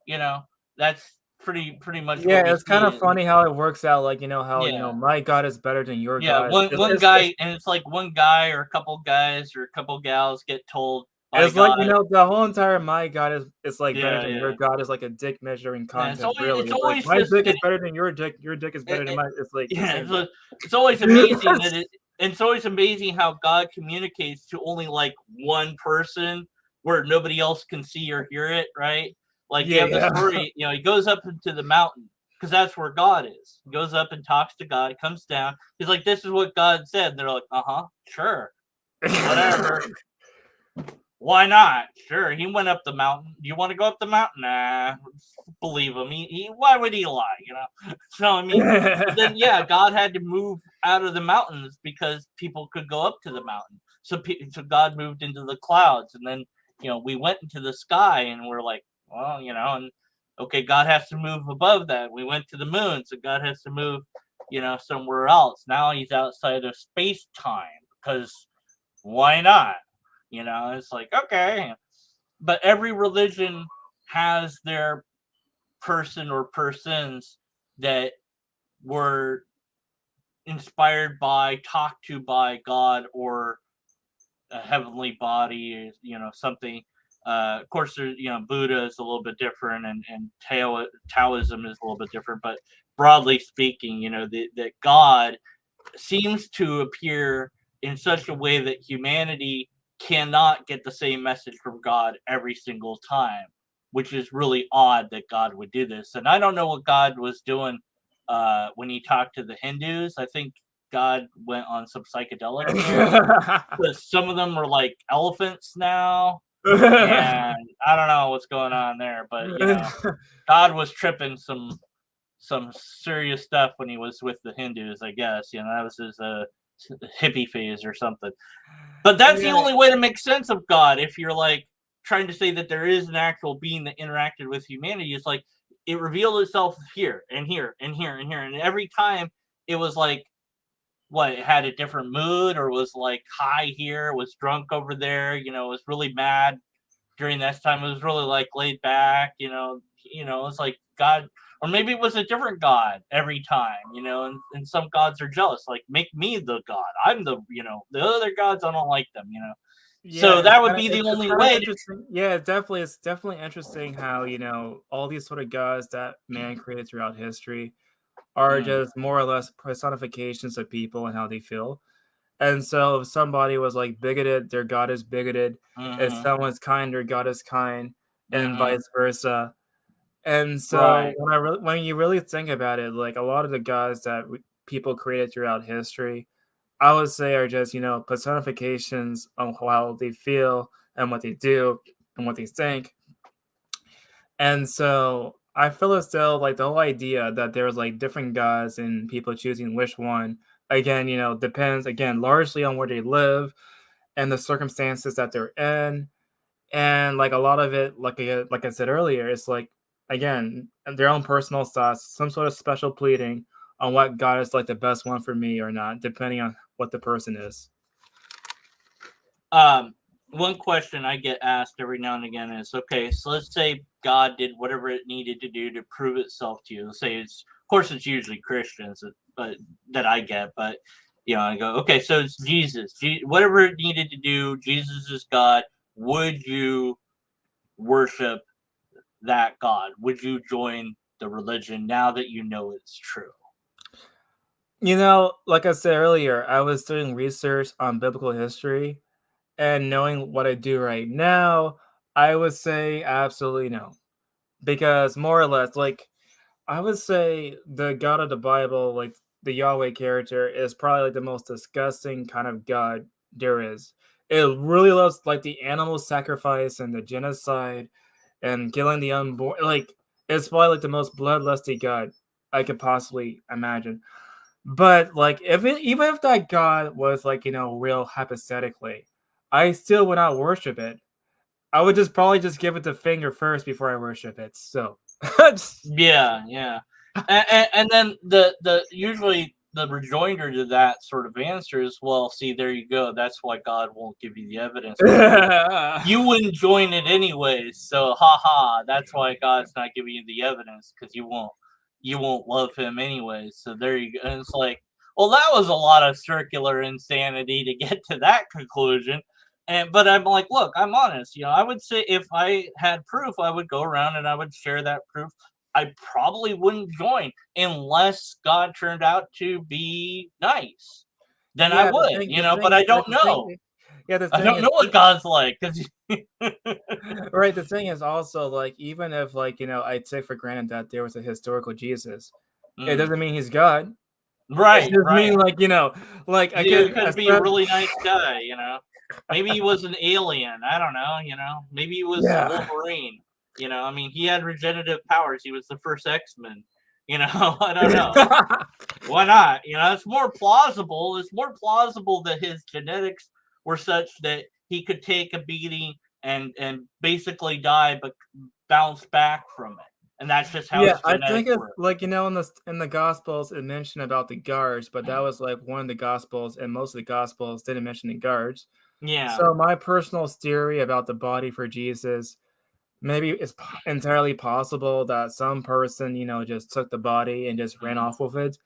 You know, that's pretty much what Yeah, we it's kind of see. funny how it works out, like, how, Yeah, my God is better than your yeah. God. One guy, and it's like one guy or a couple guys or a couple gals get told by It's like, God. the whole entire my God is like better Yeah, than your yeah. God is like a dick measuring Yeah, contest, really. it's It's like always my just dick is better than your dick is better than it, my it's like the yeah. same So thing. it's always amazing that and it's always amazing how God communicates to only like one person where nobody else can see or hear it. Right? Like you Yeah, have the yeah. story. He goes up into the mountain because that's where God is. He goes up and talks to God. Comes down. He's like, "This is what God said." And they're like, "Uh huh, sure, whatever." Why not? Sure, he went up the mountain. Do you want to go up the mountain? Nah, believe him. Why would he lie? So I mean, but then yeah, God had to move out of the mountains because people could go up to the mountain. So God moved into the clouds, and then we went into the sky, and we're like, well, and okay, God has to move above that. We went to the moon, so God has to move, somewhere else. Now he's outside of space time because why not? It's like, okay. But every religion has their person or persons that were inspired by, talked to by God or a heavenly body, something. Of course, there's, Buddha is a little bit different, and Taoism is a little bit different. But broadly speaking, that God seems to appear in such a way that humanity cannot get the same message from God every single time. which is really odd that God would do this. And I don't know what God was doing when he talked to the Hindus. I think God went on some psychedelics there. Because some of them are like elephants now, and I don't know what's going on there, but God was tripping some serious stuff when he was with the Hindus, I guess. That was his hippie phase or something. But that's the Yeah. only way to make sense of God. If you're like trying to say that there is an actual being that interacted with humanity, it's like it revealed itself here and here and here and here, and every time it was like, what, it had a different mood, or was like high here, was drunk over there, was really mad during this time, it was really like laid back, it's like God, or maybe it was a different God every time, and some gods are jealous, like, make me the God, I'm the other gods, I don't like them, Yeah, so it's that would kinda be the it's only kinda way interesting. Yeah, it's definitely interesting how, all these sort of gods that man created throughout history are mm, just more or less personifications of people and how they feel. And so if somebody was, like, bigoted, their god is bigoted. If mm-hmm, someone's kind, their god is kind, and mm-hmm, vice versa. And so right. when you really think about it, like, a lot of the gods that people created throughout history, I would say are just, personifications of how they feel and what they do and what they think. And so I feel as though like the whole idea that there's like different gods and people choosing which one, again, depends again largely on where they live and the circumstances that they're in. And like a lot of it, like I said earlier, it's like again, their own personal thoughts, some sort of special pleading on what God is like the best one for me or not, depending on what the person is. um One question I get asked every now and again is, okay, so let's say God did whatever it needed to do to prove itself to you. Let's say it's, of course, it's usually Christians, but that I get, but I go, okay, so it's Jesus. Whatever it needed to do, Jesus is God. Would you worship that God? Would you join the religion now that you know it's true? Like I said earlier, I was doing research on biblical history. And knowing what I do right now, I would say absolutely no. Because more or less, like, I would say the God of the Bible, like the Yahweh character, is probably like the most disgusting kind of God there is. It really loves like the animal sacrifice and the genocide and killing the unborn. Like, it's probably like the most bloodlusty God I could possibly imagine. But, like, even if that god was, like, real hypothetically, I still would not worship it. I would just probably just give it the finger first before I worship it, so Yeah, yeah. And then the usually the rejoinder to that sort of answer is, well, see, there you go. That's why God won't give you the evidence, because you wouldn't join it anyways. So, haha, that's why God's not giving you the evidence, because you won't love Him anyways. So there you go. And it's like, well, that was a lot of circular insanity to get to that conclusion. But I'm like, look, I'm honest. I would say if I had proof, I would go around and I would share that proof. I probably wouldn't join unless God turned out to be nice. Then I Yeah, would, but I don't the know. thing yeah, the I thing don't is know what God's like, because right, the thing is also, like, even if, like, I take for granted that there was a historical Jesus, it mm, doesn't mean he's God. It right, just right. mean, like, like, I He could could be a ascribe really nice guy. Maybe he was an alien. I don't know. Maybe he was a Yeah. Wolverine. I mean, he had regenerative powers. He was the first X-Men. I don't know. Why not? It's more plausible. It's more plausible that his genetics were such that he could take a beating and basically die, but bounce back from it. And that's just how Yeah, his I think genetics it's work. like, in the Gospels, it mentioned about the guards, but that was, like, one of the Gospels, and most of the Gospels didn't mention the guards. Yeah. So, my personal theory about the body for Jesus, maybe it's entirely possible that some person, just took the body and just ran Mhm. off with it.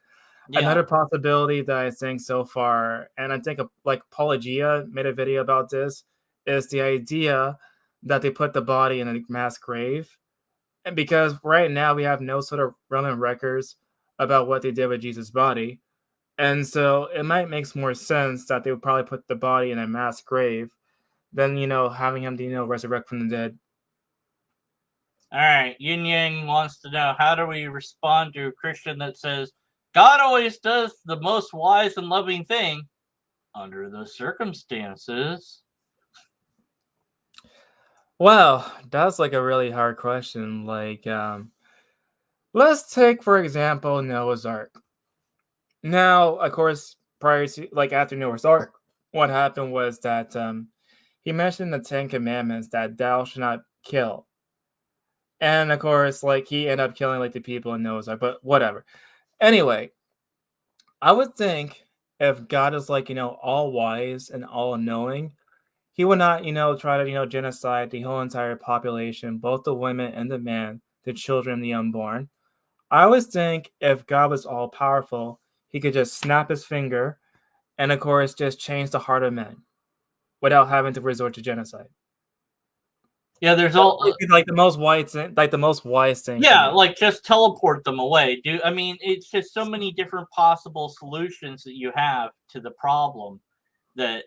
Yeah. Another possibility that I think so far, and I think, like, Apologia made a video about this, is the idea that they put the body in a mass grave. And because right now we have no sort of Roman records about what they did with Jesus' body. And so it might make more sense that they would probably put the body in a mass grave than, having him, resurrect from the dead. All right, Yin Yang wants to know, how do we respond to a Christian that says God always does the most wise and loving thing under the circumstances? Well, that's like a really hard question. Let's take for example Noah's Ark. Now, of course, prior to after Noah's Ark, what happened was that he mentioned the Ten Commandments that thou should not kill. And of course, he ended up killing the people in Noah's Ark, but whatever. Anyway, I would think if God is all wise and all knowing, he would not, try to, genocide the whole entire population, both the women and the men, the children, the unborn. I always think if God was all powerful, he could just snap his finger and of course just change the heart of men without having to resort to genocide. Yeah, there's all The most wise thing, the most wise thing. Yeah, just teleport them away, dude. I mean, it's just so many different possible solutions that you have to the problem that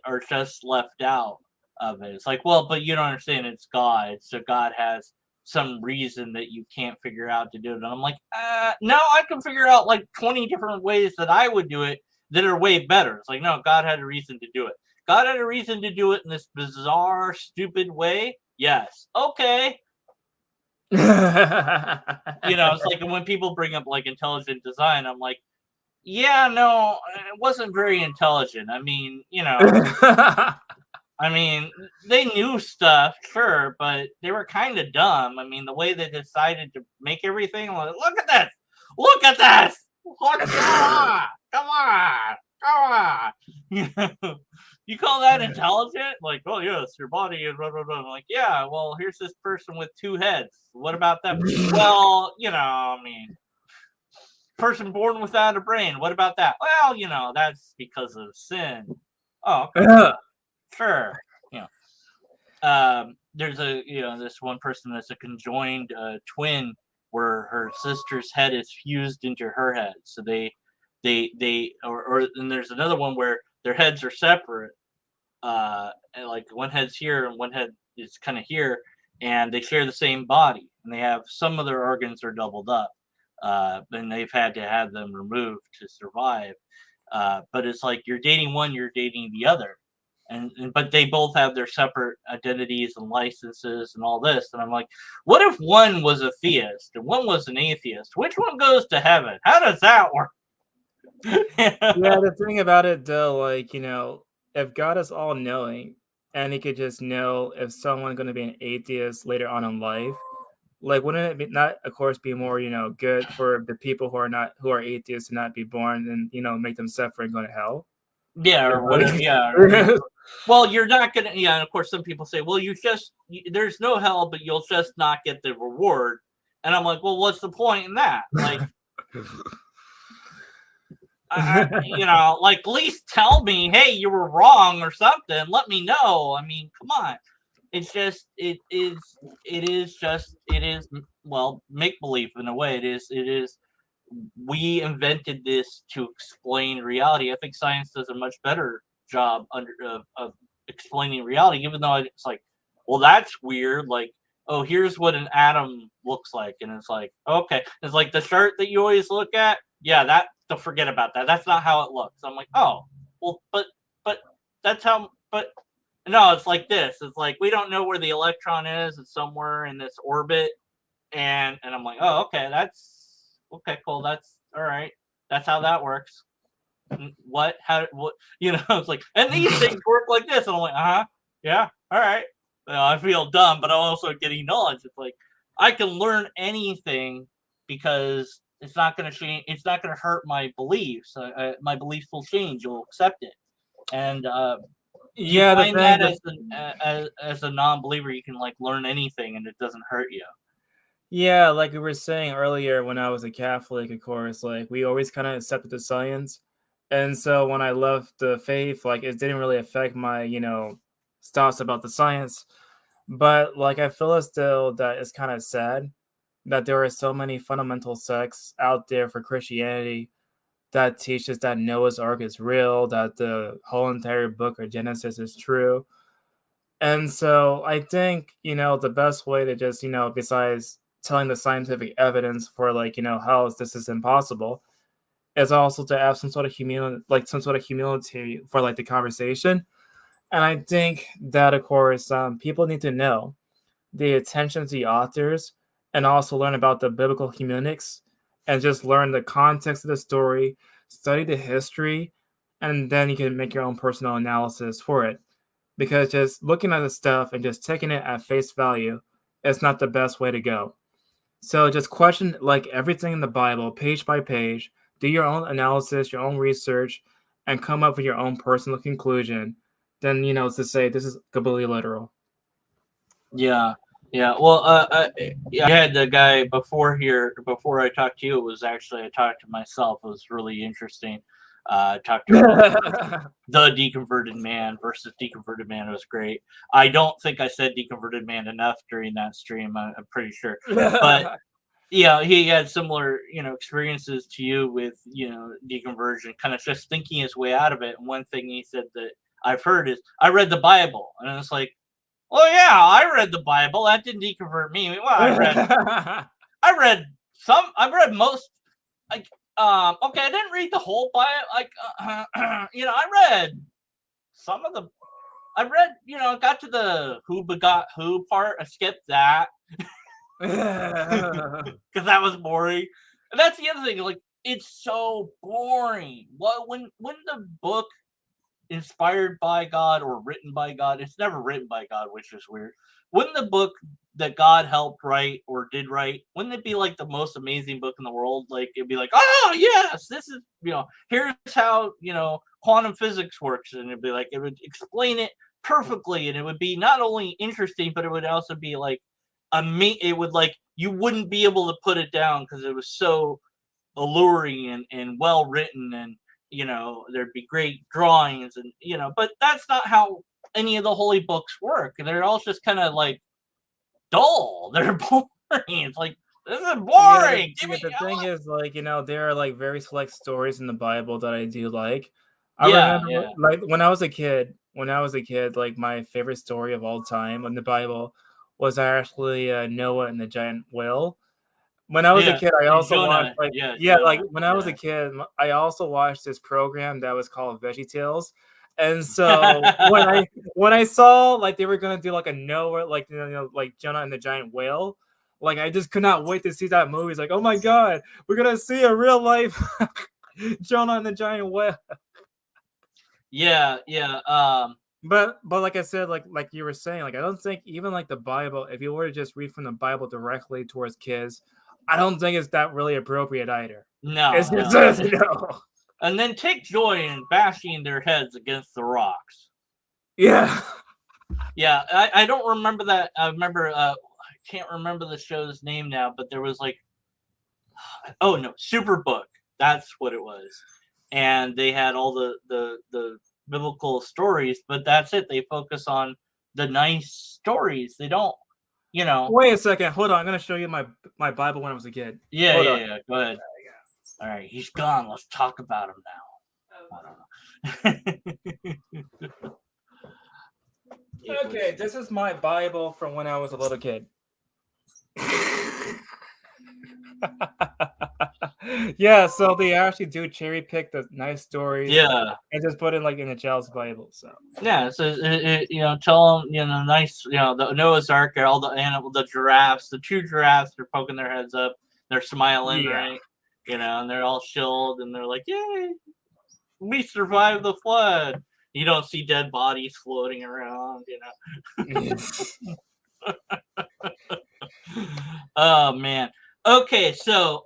are just left out of it. It's like, well, but you don't understand, it's God, so God has some reason that you can't figure out to do it. And I'm like, no, I can figure out 20 different ways that I would do it that are way better. It's like, no, God had a reason to do it. God had a reason to do it in this bizarre, stupid way. Yes. Okay. It's like when people bring up intelligent design, I'm like, yeah, no, it wasn't very intelligent. I mean, I mean, they knew stuff, sure, but they were kind of dumb. I mean, the way they decided to make everything, look at this, look at this, come on. You call that intelligent? Like, oh yes, your body and blah blah blah. I'm like, yeah, well, here's this person with 2 heads. What about them? Well, I mean, person born without a brain. What about that? Well, that's because of sin. Oh, okay. Sure. There's this one person that's a conjoined twin where her sister's head is fused into her head. So and there's another one where their heads are separate. And one head's here and one head is kind of here, and they share the same body, and they have some of their organs are doubled up. And they've had to have them removed to survive. But it's like you're dating one, you're dating the other. But they both have their separate identities and licenses and all this. And I'm like, what if one was a theist and one was an atheist? Which one goes to heaven? How does that work? Yeah, the thing about it though, if God is all knowing and he could just know if someone's going to be an atheist later on in life, wouldn't it be not, of course, be more, good for the people who are atheists to not be born and, make them suffer and go to hell? Yeah, or whatever. Yeah. Well, you're not gonna. Yeah, and of course, some people say, "Well, there's no hell, but you'll just not get the reward." And I'm like, "Well, what's the point in that?" At least tell me, "Hey, you were wrong" or something. Let me know. I mean, come on. It's just it is well, make believe in a way. It is. We invented this to explain reality. I think science does a much better job of explaining reality, even though it's like, well, that's weird. Like, oh, here's what an atom looks like, and it's like, okay, it's like the chart that you always look at. Yeah, don't forget about that. That's not how it looks. I'm like, oh, well, but that's how. But no, it's like this. It's like we don't know where the electron is. It's somewhere in this orbit, and I'm like, oh, okay, that's. Okay, cool. That's all right. That's how that works. What? How? What? It's like, and these things work like this. And I'm like, yeah, all right. I feel dumb, but I'm also getting knowledge. It's like I can learn anything because it's not going to change. It's not going to hurt my beliefs. My beliefs will change. You'll accept it. And yeah, you find that as a non-believer, you can learn anything, and it doesn't hurt you. Yeah, like we were saying earlier, when I was a Catholic, of course, we always kind of accepted the science. And so when I left the faith, it didn't really affect my, thoughts about the science. But I feel as though that it's kind of sad that there are so many fundamental sects out there for Christianity that teaches that Noah's Ark is real, that the whole entire book of Genesis is true. And so I think, the best way to just, besides telling the scientific evidence for like, how this is impossible, is also to have some sort of humility for like the conversation. And I think that, of course, people need to know the attention to the authors and also learn about the biblical hermeneutics and just learn the context of the story, study the history, and then you can make your own personal analysis for it. Because just looking at the stuff and just taking it at face value is not the best way to go. So just question like everything in the Bible, page by page, do your own analysis, your own research, and come up with your own personal conclusion. Then, to say this is completely literal. Yeah, yeah. Well, I had the guy before here. Before I talked to you, it was actually I talked to myself. It was really interesting. Talked to the deconverted man versus deconverted man. It was great. I don't think I said deconverted man enough during that stream. I'm pretty sure, but yeah, he had similar, experiences to you with, deconversion, kind of just thinking his way out of it. And one thing he said that I've heard is, I read the Bible, and it's like, well, yeah, I read the Bible. That didn't deconvert me. Well, I read most. Like, okay, I didn't read the whole Bible. Like, I read some of the. I read, got to the who begot who part. I skipped that because that was boring. And that's the other thing. Like, it's so boring. What when the book inspired by God or written by God. It's never written by God, which is weird. Wouldn't the book that God helped write or did write, wouldn't it be like the most amazing book in the world? Like it'd be like, oh yes, this is here's how quantum physics works, and it'd be like it would explain it perfectly, and it would be not only interesting, but it would also be like it would like you wouldn't be able to put it down because it was so alluring and well written, and there'd be great drawings, and but that's not how any of the holy books work. They're all just kind of like dull. They're boring. It's like, this is boring. The thing is, like, there are like very select stories in the Bible that I do like. I Yeah, remember like when I was a kid, like my favorite story of all time in the Bible was actually Noah and the giant whale. When I was a yeah. kid, I also watched Jonah, like like Jonah, when I was a kid, I also watched this program that was called Veggietales. And so when I saw like they were gonna do like a Noah, like like Jonah and the giant whale, like I just could not wait to see that movie. It's like, oh my god, we're gonna see a real life Jonah and the giant whale. yeah. But like I said, like you were saying, like I don't think even like the Bible, if you were to just read from the Bible directly towards kids, I don't think it's that really appropriate either. No, It's no. just, And then take joy in bashing their heads against the rocks. Yeah. Yeah, I don't remember that. I remember, I can't remember the show's name now, but there was like, oh no, Superbook. That's what it was. And they had all the biblical stories, but that's it. They focus on the nice stories. They don't, Wait a second. Hold on. I'm gonna show you my Bible when I was a kid. Yeah, Hold yeah, on. yeah. Go ahead. All right, he's gone. Let's talk about him now. Okay, this is my Bible from when I was a little kid. Yeah, so they actually do cherry pick the nice stories. Yeah, and just put it like in a child's Bible. So yeah. So tell them, nice, the Noah's Ark, all the animal, the giraffes, the two giraffes, they're poking their heads up, they're smiling, Yeah. right? And they're all chilled, and they're like, "Yay, we survived the flood." You don't see dead bodies floating around, Oh man. Okay, so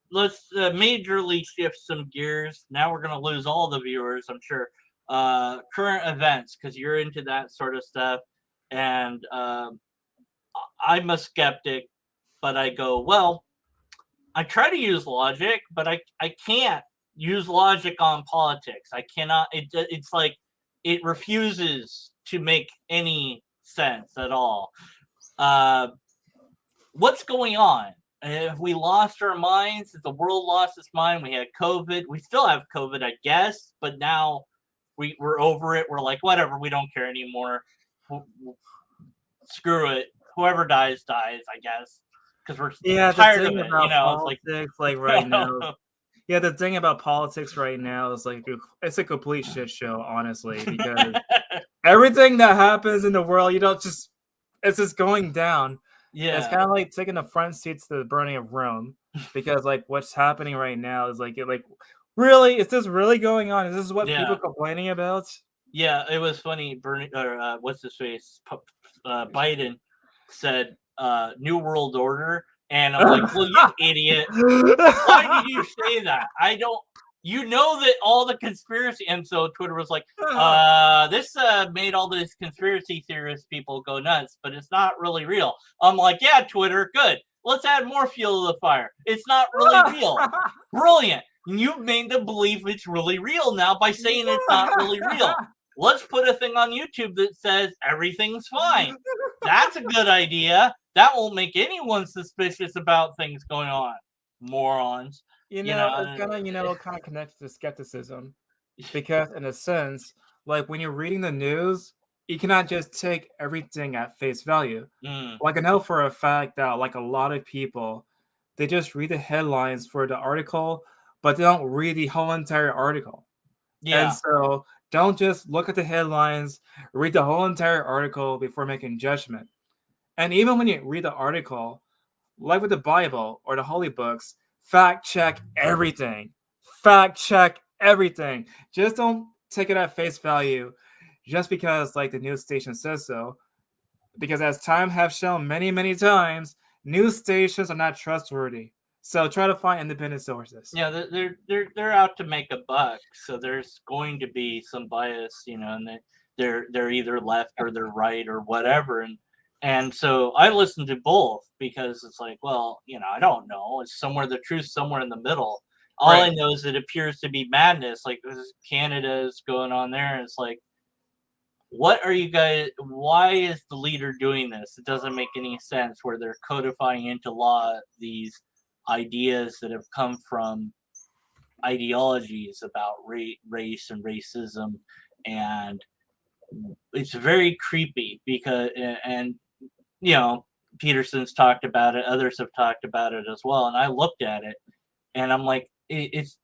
let's majorly shift some gears. Now we're gonna lose all the viewers, I'm sure. Current events, because you're into that sort of stuff, and I'm a skeptic, but I go, well, I try to use logic, but I can't use logic on politics. I cannot. It's like it refuses to make any sense at all. What's going on? Have we lost our minds? Has the world lost its mind? We had COVID. We still have COVID, I guess, but now we're over it. We're like, whatever, we don't care anymore. Screw it. Whoever dies, I guess. Because we're Yeah, the tired of thing it. about It's like, politics, like right now, yeah, the thing about politics right now is like it's a complete shit show, honestly, because everything that happens in the world, it's just going down. It's yeah, kind of like taking the front seats to the burning of Rome, because like what's happening right now is like really, is this really going on? Is this what people yeah. are complaining about? Yeah, it was funny. Bernie, or what's his face? Biden said "New World Order," and I'm like, "Well, you idiot! Why did you say that? I don't. You know that all the conspiracy." And so Twitter was like, "This made all these conspiracy theorist people go nuts, but it's not really real." I'm like, "Yeah, Twitter, good. Let's add more fuel to the fire. It's not really real. Brilliant. You've made them believe it's really real now by saying it's not really real. Let's put a thing on YouTube that says everything's fine. That's a good idea. That won't make anyone suspicious about things going on. Morons." It's kind of connected to skepticism, because in a sense, like when you're reading the news, you cannot just take everything at face value. Like I know for a fact that like a lot of people, they just read the headlines for the article, but they don't read the whole entire article. And yeah, so don't just look at the headlines, read the whole entire article before making judgment. And even when you read the article, like with the Bible or the holy books, fact check everything. Fact check everything. Just don't take it at face value just because like the news station says so. Because as time have shown many, many times, news stations are not trustworthy. So try to find independent sources. yeah. They're out to make a buck, so there's going to be some bias, and they're either left or they're right or whatever, and so I listen to both because it's like, well, I don't know. It's somewhere the truth somewhere in the middle. All I Right. know is it appears to be madness. Like Canada is going on there, and it's like, what are you guys? Why is the leader doing this? It doesn't make any sense. Where they're codifying into law these ideas that have come from ideologies about race and racism, and it's very creepy because and Peterson's talked about it, others have talked about it as well, and I looked at it and I'm like, it's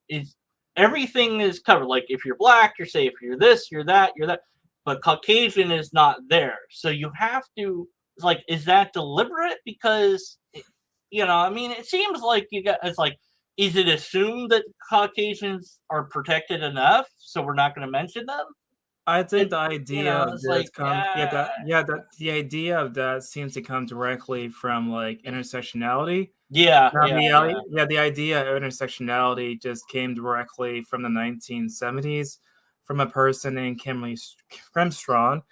everything is covered. Like if you're black, you're safe. You're this, you're that, you're that, but Caucasian is not there. So you have to, like, is that deliberate? Because I mean, it seems like it's like, is it assumed that Caucasians are protected enough, so we're not going to mention them? I think And the idea of it's this like, comes the idea of that seems to come directly from like intersectionality. yeah, Now yeah, the yeah, the idea of intersectionality just came directly from the 1970s from a person named Kimberly Kremstrong,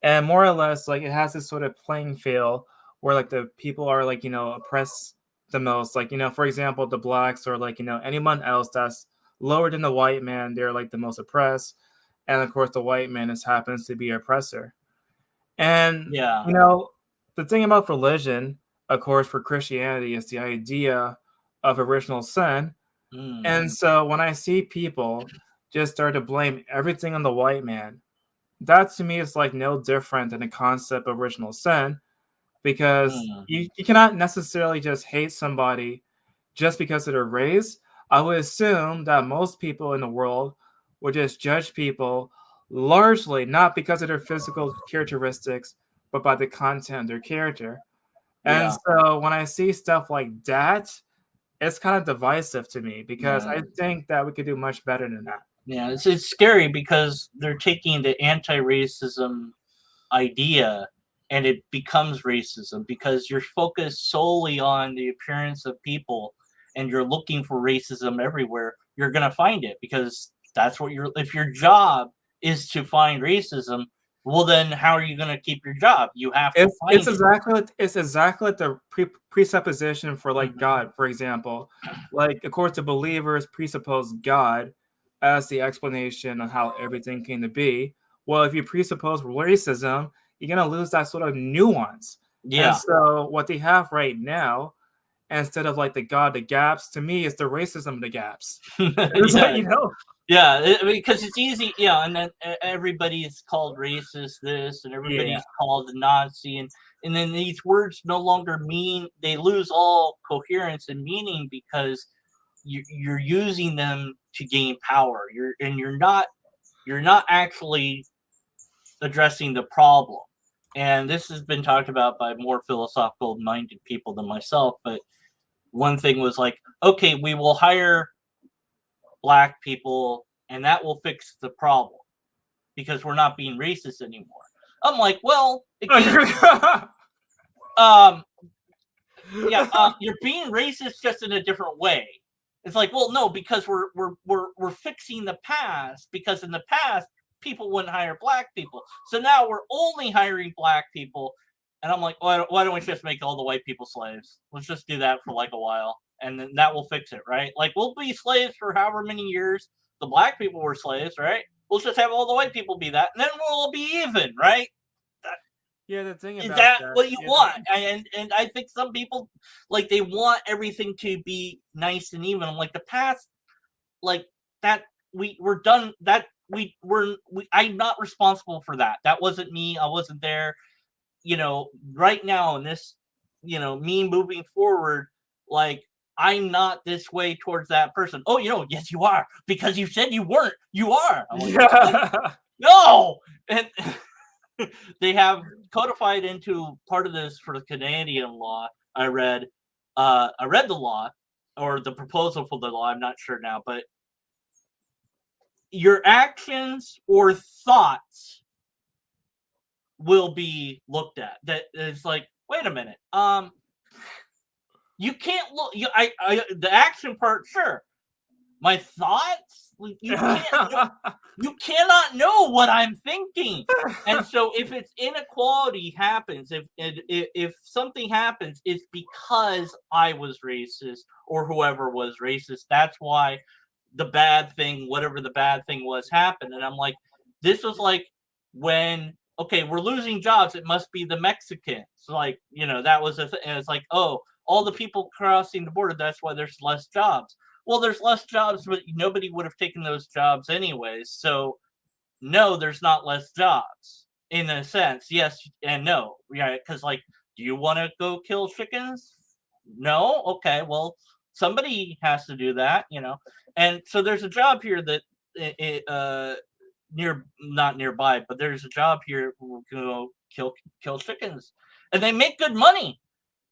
and more or less like it has this sort of playing field where like the people are like oppressed the most, like for example the blacks or like anyone else that's lower than the white man, they're like the most oppressed, and of course the white man just happens to be oppressor. And yeah. the thing about religion, of course, for Christianity is the idea of original sin. Mm, And so when I see people just start to blame everything on the white man, that to me is like no different than the concept of original sin, because mm, you cannot necessarily just hate somebody just because of their race. I would assume that most people in the world would just judge people largely not because of their physical characteristics, but by the content of their character. And yeah, so when I see stuff like that, it's kind of divisive to me because yeah. I think that we could do much better than that. Yeah, it's scary because they're taking the anti-racism idea and it becomes racism because you're focused solely on the appearance of people and you're looking for racism everywhere. You're going to find it because that's what if your job is to find racism, well then how are you going to keep your job? You have to It's find it. exactly like the presupposition for like Mhm. God, for example. Like of course the believers presuppose God as the explanation of how everything came to be. Well, if you presuppose racism, you're gonna lose that sort of nuance. And Yeah. so what they have right now, instead of like the God the gaps, to me it's the racism of the gaps. It's like, Yeah. Yeah, because it's easy, and then everybody is called racist this, and everybody's called a Nazi, and then these words no longer mean, they lose all coherence and meaning because you're using them to gain power. You're not actually addressing the problem. And this has been talked about by more philosophical minded people than myself, but one thing was like, okay, we will hire black people and that will fix the problem because we're not being racist anymore. I'm like, well, you're being racist just in a different way. It's like, well, no, because we're fixing the past, because in the past people wouldn't hire black people, so now we're only hiring black people. And I'm like, why don't we just make all the white people slaves? Let's just do that for like a while, and then that will fix it, right? Like, we'll be slaves for however many years the black people were slaves, right? We'll just have all the white people be that, and then we'll all be even, right? Yeah, the thing Is about that that, what you want? And I think some people, like, they want everything to be nice and even. I'm like, the past, like, that we're done. That I'm not responsible for that. That wasn't me. I wasn't there. Right now in this, me moving forward, like, I'm not this way towards that person. Oh, yes, you are, because you said you weren't. You are. I'm like, no, and they have codified into part of this for the Canadian law. I read the law, or the proposal for the law. I'm not sure now, but your actions or thoughts will be looked at. That is like, wait a minute. You can't look. The action part, sure. My thoughts, you can't. You cannot know what I'm thinking. And so if it's inequality happens, if something happens, it's because I was racist or whoever was racist. That's why the bad thing, whatever the bad thing was, happened. And I'm like, this was like when, okay, we're losing jobs. It must be the Mexicans. Like, that was and it's like, oh, all the people crossing the border, that's why there's less jobs. Well, there's less jobs, but nobody would have taken those jobs anyways. So, no, there's not less jobs in a sense. Yes and no. Yeah, because, like, do you want to go kill chickens? No? Okay, well, somebody has to do that, And so there's a job here that, not nearby, but there's a job here who can go kill chickens. And they make good money.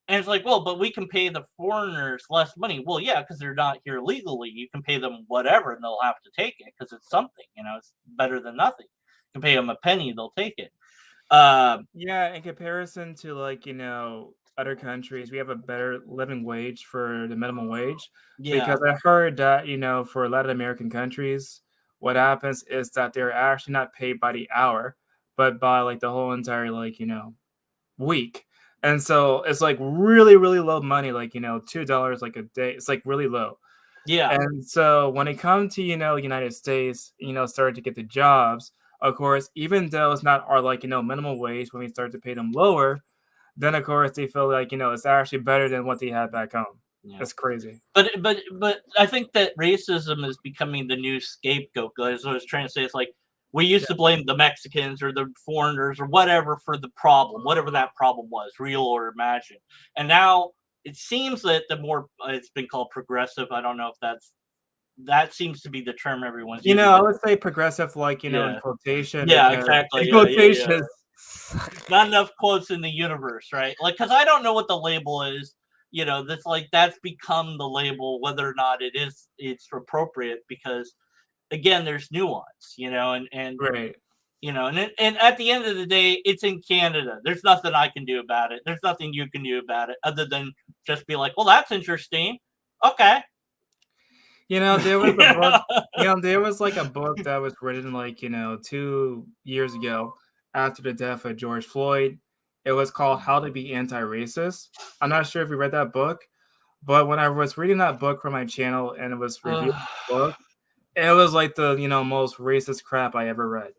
And it's like, well, but we can pay the foreigners less money. Well, yeah, because they're not here legally. You can pay them whatever, and they'll have to take it because it's something. It's better than nothing. You can pay them a penny, they'll take it. Yeah, in comparison to other countries, we have a better living wage for the minimum wage. Yeah. Because I heard that, for Latin American countries, what happens is that they're actually not paid by the hour, but by like the whole entire week. And so it's like really, really low money, like $2 like a day. It's like really low. Yeah. And so when it comes to, United States, starting to get the jobs, of course, even though it's not our minimum wage, when we start to pay them lower, then of course they feel like, it's actually better than what they had back home. Yeah. That's crazy. But I think that racism is becoming the new scapegoat. As I was trying to say, it's like we used to blame the Mexicans or the foreigners or whatever for the problem, whatever that problem was, real or imagined. And now it seems that the more it's been called progressive. I don't know if that seems to be the term everyone's using. I would say progressive, in quotation. Yeah, exactly. In quotation. Not enough quotes in the universe, right? Like, because I don't know what the label is. That's become the label, whether or not it's appropriate, because again, there's nuance, and Right. And at the end of the day, it's in Canada. There's nothing I can do about it. There's nothing you can do about it other than just be like, well, that's interesting. Okay. There was a book, there was like a book that was written 2 years ago after the death of George Floyd. It was called How to Be Anti-Racist. I'm not sure if you read that book, but when I was reading that book for my channel and it was reviewing the book, it was like the most racist crap I ever read.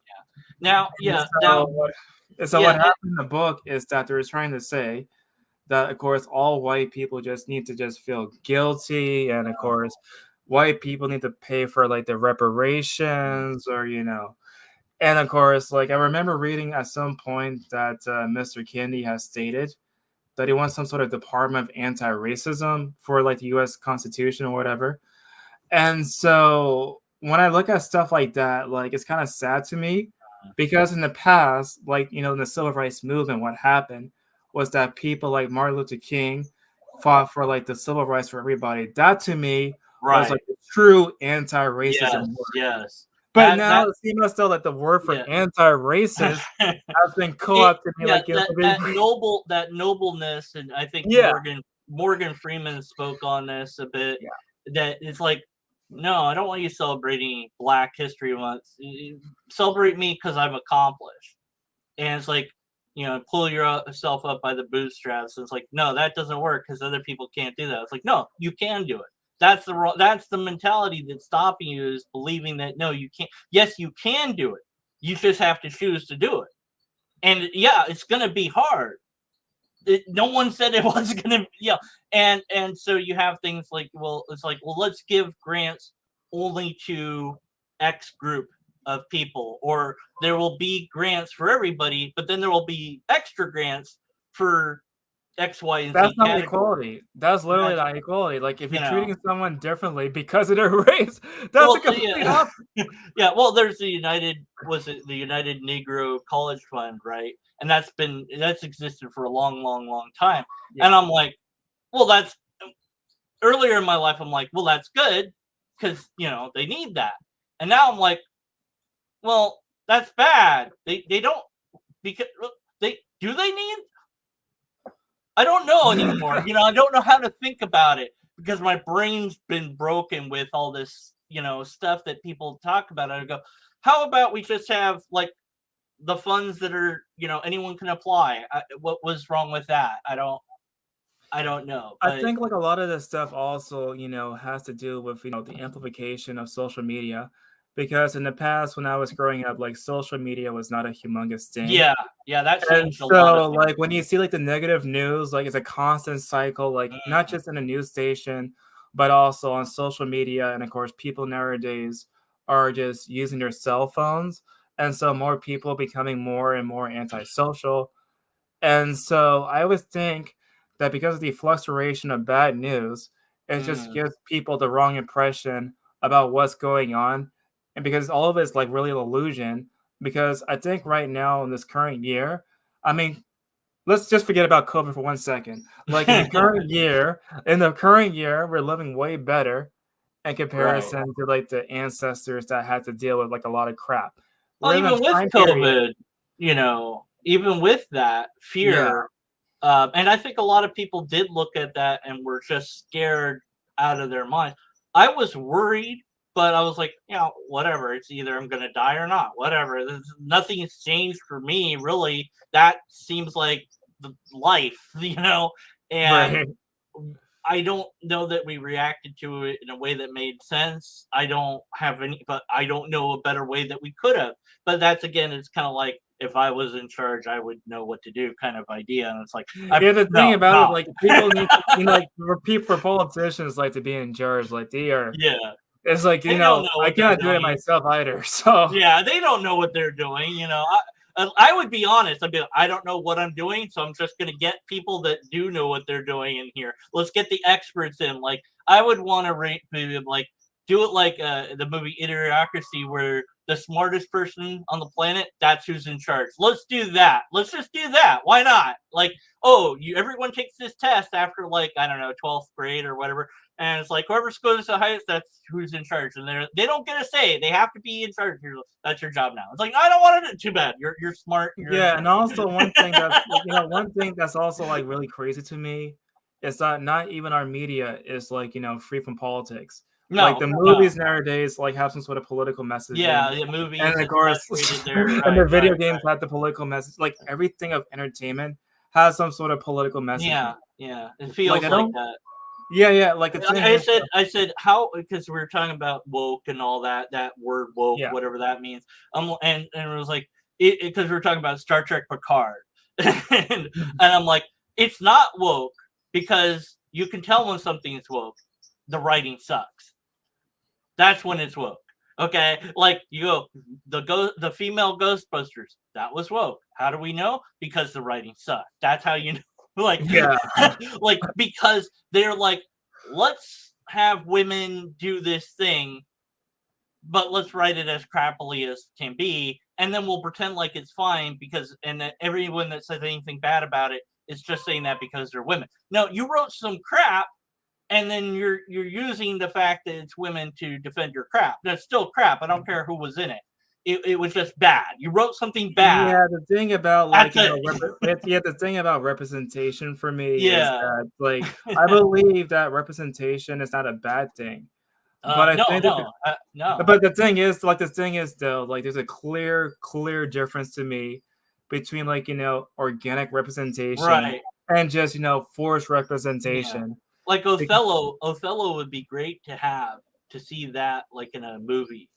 Now, what happened in the book is that they were trying to say that, of course, all white people just need to just feel guilty, and of course, white people need to pay for like the reparations or and of course, like I remember reading at some point that Mr. Kennedy has stated that he wants some sort of department of anti-racism for like the U.S. Constitution or whatever. And so when I look at stuff like that, like it's kind of sad to me because in the past, like in the civil rights movement, what happened was that people like Martin Luther King fought for like the civil rights for everybody. That to me was Right. like a true Yes. anti-racism word. Yes. But That now it seems as though that the word for yeah. anti-racist has been It co-opted to be yeah, like that nobleness, and I think yeah, Morgan Freeman spoke on this a bit. yeah. That it's like, no, I don't want you celebrating Black History Month. Celebrate me because I'm accomplished. And it's like, pull yourself up by the bootstraps. It's like, no, that doesn't work because other people can't do that. It's like, no, you can do it. That's the mentality that's stopping you, is believing that no, you can't. Yes, you can do it. You just have to choose to do it. And yeah, it's gonna be hard. No one said it was gonna, and so you have things like, well, it's like, well, let's give grants only to X group of people, or there will be grants for everybody, but then there will be extra grants for X, Y, and That's Z not category. equality. That's literally That's, not equality. Like if you you're know, treating someone differently because of their race, that's a well, complete yeah, opposite. yeah. Well, there's the United Negro College Fund, right? And that's existed for a long, long, long time. Yeah. And I'm like, well, that's earlier in my life. I'm like, well, that's good because they need that. And now I'm like, well, that's bad. They don't, because they need. I don't know anymore. I don't know how to think about it because my brain's been broken with all this, stuff that people talk about. I go, how about we just have like the funds that are, anyone can apply? What was wrong with that? I don't know, I but think like a lot of this stuff also, has to do with, the amplification of social media. Because in the past, when I was growing up, like social media was not a humongous thing. yeah, yeah, that And changed a lot of so, things. like, when you see, like, the negative news, like, it's a constant cycle, like, not Mm, just in a news station, but also on social media. And of course, people nowadays are just using their cell phones. And so, more people becoming more and more antisocial. And so, I always think that because of the fluctuation of bad news, it just mm, gives people the wrong impression about what's going on. And because all of it's like really an illusion, because I think right now in this current year, I mean, let's just forget about COVID for 1 second. Like in the current year, we're living way better in right. comparison to like the ancestors that had to deal with like a lot of crap. Well, We're in a even with time period. COVID, even with that Yeah, fear, and I think a lot of people did look at that and were just scared out of their minds. I was worried, but I was like, whatever. It's either I'm going to die or not. Whatever. Nothing has changed for me, really. That seems like the life, and right. I don't know that we reacted to it in a way that made sense. I don't have but I don't know a better way that we could have. But that's, again, it's kind of like, if I was in charge, I would know what to do, kind of idea. And it's like, Yeah, the thing no, about it, no, like people need to, like for politicians like to be in charge, like they are. yeah, It's like they don't know I what they're cannot do it doing. myself either. So Yeah, they don't know what they're doing. I would be honest. I'd be like, I don't know what I'm doing, so I'm just going to get people that do know what they're doing in here. Let's get the experts in. Like, I would want to rate, like, do it like the movie Idiocracy, where the smartest person on the planet, that's who's in charge. Let's do that. Let's just do that. Why not? Like, oh, everyone takes this test after, like, I don't know, 12th grade or whatever. And it's like, whoever scores the highest, that's who's in charge. And they don't get a say. They have to be in charge. That's your job now. It's like, I don't want to. Too bad. You're smart. You're in yeah, charge. and also one thing that's also like really crazy to me is that not even our media is like free from politics. Like No, the no. movies nowadays like have some sort of political messaging, Yeah, the movies, and of it's course, saturated there. and the Right, video right, games right. have the political message. Like everything of entertainment has some sort of political messaging. Yeah, yeah. It Like feels I like don't. that. Yeah, yeah. Like the thing is, I said how, because we were talking about woke and all that word woke, yeah. whatever that means. And it was like, because we were talking about Star Trek Picard, and I'm like, it's not woke because you can tell when something is woke. The writing sucks. That's when it's woke. Okay, like you go the female Ghostbusters. That was woke. How do we know? Because the writing sucked. That's how you know. Like, Yeah. like because they're like, let's have women do this thing, but let's write it as crappily as can be, and then we'll pretend like it's fine because, and that everyone that says anything bad about it is just saying that because they're women. No, you wrote some crap, and then you're using the fact that it's women to defend your crap. That's still crap. I don't care who was in it. It was just bad. You wrote something bad. Yeah, the thing about That's like, it. the thing about representation for me is Yeah. that like I believe that representation is not a bad thing. But I No, think that no. but the thing is though, like there's a clear difference to me between like, organic representation Right. and just, forced Yeah. representation. Like Bec- Othello would be great to see that like in a movie,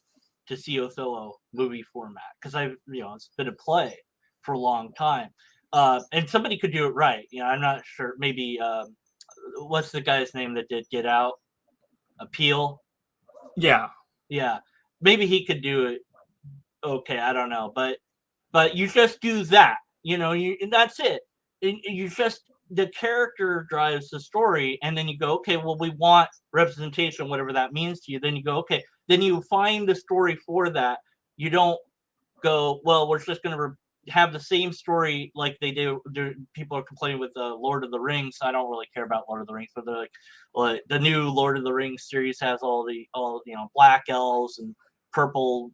to see Othello movie format, because it's been a play for a long time, and somebody could do it right. I'm not sure. Maybe what's the guy's name that did Get Out? Appeal. Yeah. Yeah, maybe he could do it. Okay, I don't know, but you just do that. And that's it. And you just the character drives the story, and then you go, okay, well, we want representation, whatever that means to you. Then you go, okay, then you find the story for that. You don't go, well, we're just going to have the same story like they do. People are complaining with Lord of the Rings. I don't really care about Lord of the Rings, but they're like, well, the new Lord of the Rings series has all black elves and purple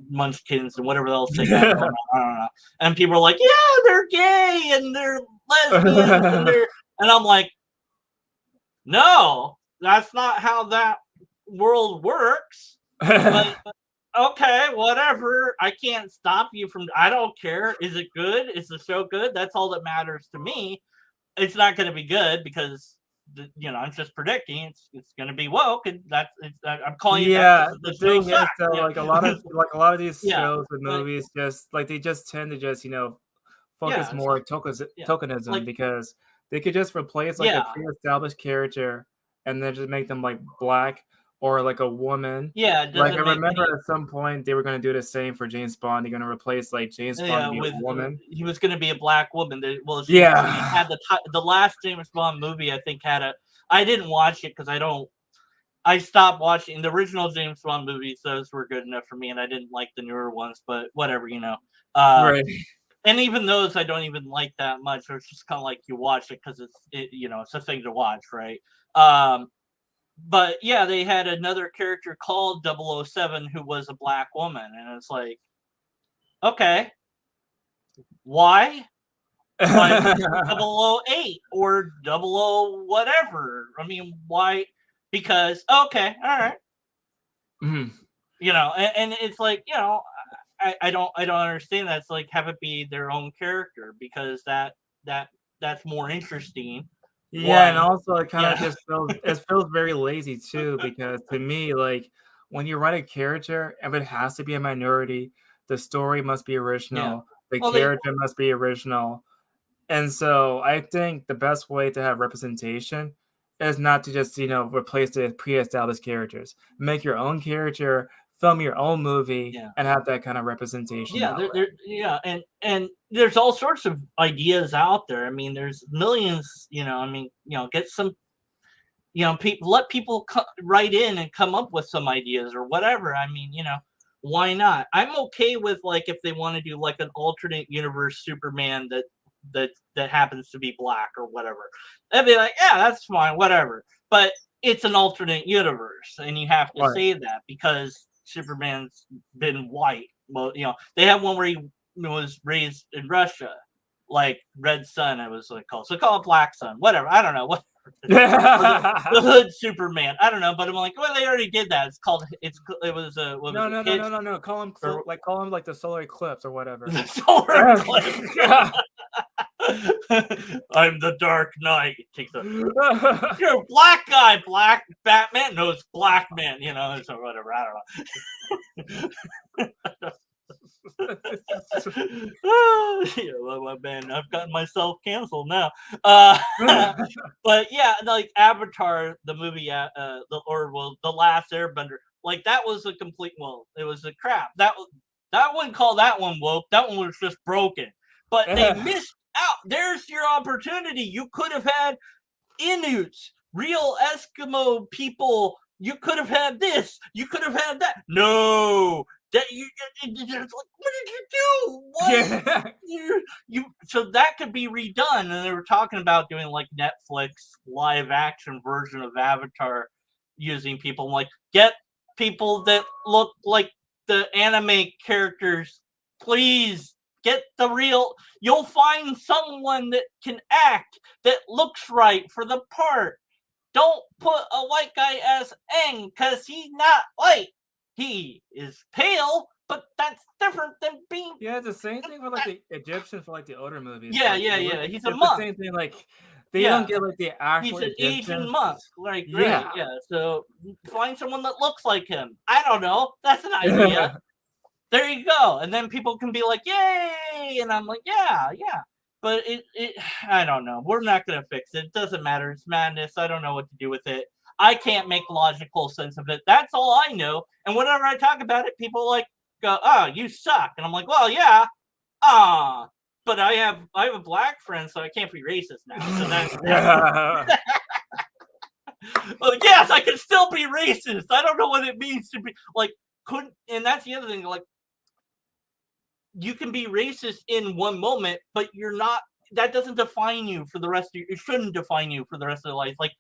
munchkins and whatever else they got going on. I don't know. And people are like, yeah, they're gay and they're lesbians and I'm like, no, that's not how that world works. But okay, whatever. I can't stop you from. I don't care. Is it good? Is the show good? That's all that matters to me. It's not going to be good because I'm just predicting it's going to be woke, and I'm calling it that Yeah, because the the show thing is sucks. though, Yeah, like a lot of these yeah, shows and but movies just like they just tend to just, focus yeah, it's more like tokenism like because they could just replace like a yeah, pre-established character and then just make them like black or like a woman. yeah. It Like I doesn't make remember any. at some point they were gonna do the same for James Bond. They're gonna replace like James Bond to Yeah, be a with woman. he was going to be a black woman. Well, she Yeah. had the last James Bond movie. I think had a. I didn't watch it because I don't. I stopped watching the original James Bond movies. Those were good enough for me, and I didn't like the newer ones. But whatever. Right. And even those I don't even like that much. It's just kind of like you watch it because it's a thing to watch, right? But yeah, they had another character called 007 who was a black woman, and it's like, okay, why? Why isn't it 008 or 00 whatever? I mean, why? Because okay, all right. Mhm. And it's like, I don't understand that. It's like have it be their own character because that's more interesting. Yeah, and One, also it kinda yeah, just feels very lazy too because to me, like, when you write a character, if it has to be a minority, the story must be yeah. original, the Well, they character must be original, and so I think the best way to have representation is not to just, replace the pre-established characters. Make your own character, film your own movie, yeah. and have that kind of representation Yeah, that way. yeah, and there's all sorts of ideas out there. I mean, there's millions. I mean, get some. People let people write in and come up with some ideas or whatever. I mean, why not? I'm okay with like if they want to do like an alternate universe Superman that happens to be black or whatever. I'd be like, yeah, that's fine, whatever. But it's an alternate universe, and you have to Right. say that because Superman's been white. Well, they have one where he was raised in Russia, like Red Sun. It was like called, so call it Black Sun, whatever. I don't know what. The Hood Superman. I don't know, but I'm like, well, they already did that. It was what was No, it? no, no, Hitch no, no, no, or call him, like, the solar eclipse or whatever. the Solar Eclipse. I'm the Dark Knight. You're a black guy, black Batman. No, it's black man. So whatever. I don't know. Yeah, well, man, I've gotten myself canceled now. But yeah, like Avatar, the movie, the Last Airbender Like that was a complete. Well, it was a crap. That wouldn't call that one woke. That one was just broken. But they missed out. There's your opportunity. You could have had Inuits, real Eskimo people. You could have had this. You could have had that. No, that what did you do? What? So that could be redone. And they were talking about doing like Netflix live action version of Avatar, using people like get people that look like the anime characters, please. Get the real. You'll find someone that can act, that looks right for the part. Don't put a white guy as Aang, because he's not white. He is pale, but that's different than being. Yeah, it's the same thing with like the Egyptians for like the older movies. Yeah, like, yeah. He's a it's monk. the same thing. Like they don't get like the actual He's an Egyptians. Asian monk. Like, right, yeah. So find someone that looks like him. I don't know. That's an idea. There you go. And then people can be like, yay! And I'm like, yeah. But it I don't know. We're not going to fix it. It doesn't matter. It's madness. I don't know what to do with it. I can't make logical sense of it. That's all I know. And whenever I talk about it, people like go, oh, you suck. And I'm like, well, yeah. But I have a black friend, so I can't be racist now. So that's well, yes, I can still be racist. I don't know what it means to be like and that's the other thing, like you can be racist in one moment, but you're not. That doesn't define you for the rest of it shouldn't define you for the rest of your life. Like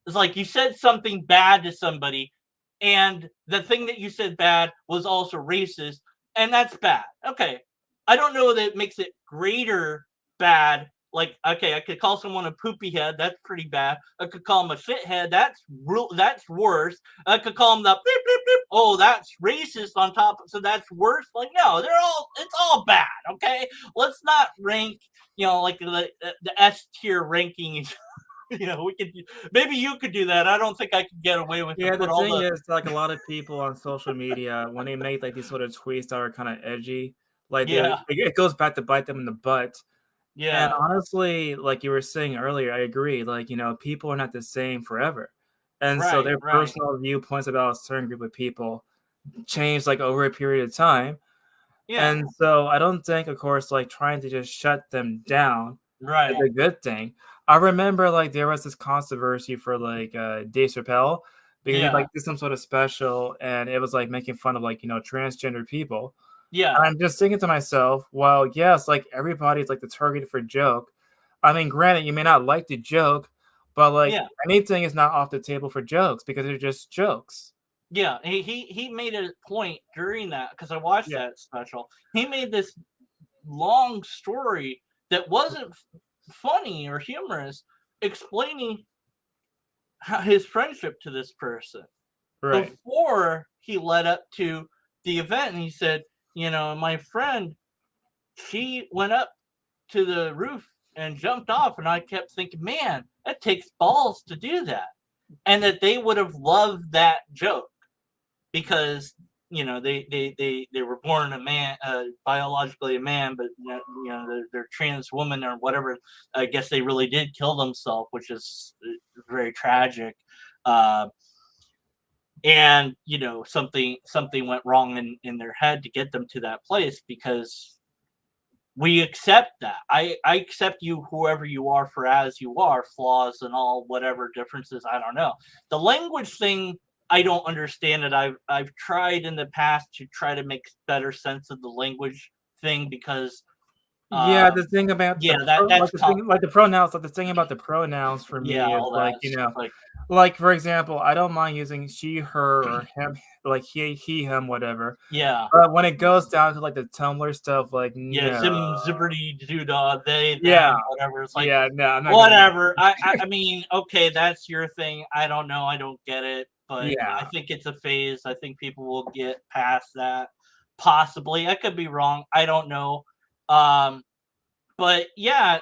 it's like you said something bad to somebody, and the thing that you said bad was also racist, and that's bad. Okay, I don't know that it makes it greater bad. Like, okay, I could call someone a poopy head. That's pretty bad. I could call him a shithead. That's worse. I could call him the beep, beep, beep. Oh, that's racist on top. So that's worse. Like, no, it's all bad. Okay, let's not rank. Like the S tier ranking. We could. Maybe you could do that. I don't think I could get away with it. Yeah, the thing is, like a lot of people on social media, when they make like these sort of tweets that are kind of edgy, like it goes back to bite them in the butt. Yeah. And honestly, like you were saying earlier, I agree. Like, people are not the same forever. And so their personal viewpoints about a certain group of people change like over a period of time. Yeah. And so I don't think, of course, like trying to just shut them down is a good thing. I remember like there was this controversy for like Dave Chappelle because he like did some sort of special and it was like making fun of like, transgender people. Yeah. And I'm just thinking to myself, well, yes, like everybody's like the target for joke. I mean, granted, you may not like the joke, but like anything is not off the table for jokes because they're just jokes. Yeah, he made a point during that because I watched that special. He made this long story that wasn't funny or humorous, explaining his friendship to this person before he led up to the event. And he said, my friend, she went up to the roof and jumped off, and I kept thinking, man, that takes balls to do that. And that they would have loved that joke because, they were born a man, biologically a man, but, they're trans woman or whatever. I guess they really did kill themselves, which is very tragic. And something went wrong in their head to get them to that place because we accept that. I accept you, whoever you are, for as you are, flaws and all, whatever differences. I don't know. The language thing, I don't understand it. I've tried in the past to try to make better sense of the language thing because the thing about that's the pronouns. Like the thing about the pronouns for me is like like for example, I don't mind using she, her, or him, like he, him, whatever. Yeah. But when it goes down to like the Tumblr stuff, like zim, zipperty, doodah, they, them, whatever. It's like no, I'm not whatever. I mean, okay, that's your thing. I don't know. I don't get it, but I think it's a phase. I think people will get past that. Possibly, I could be wrong. I don't know. But yeah,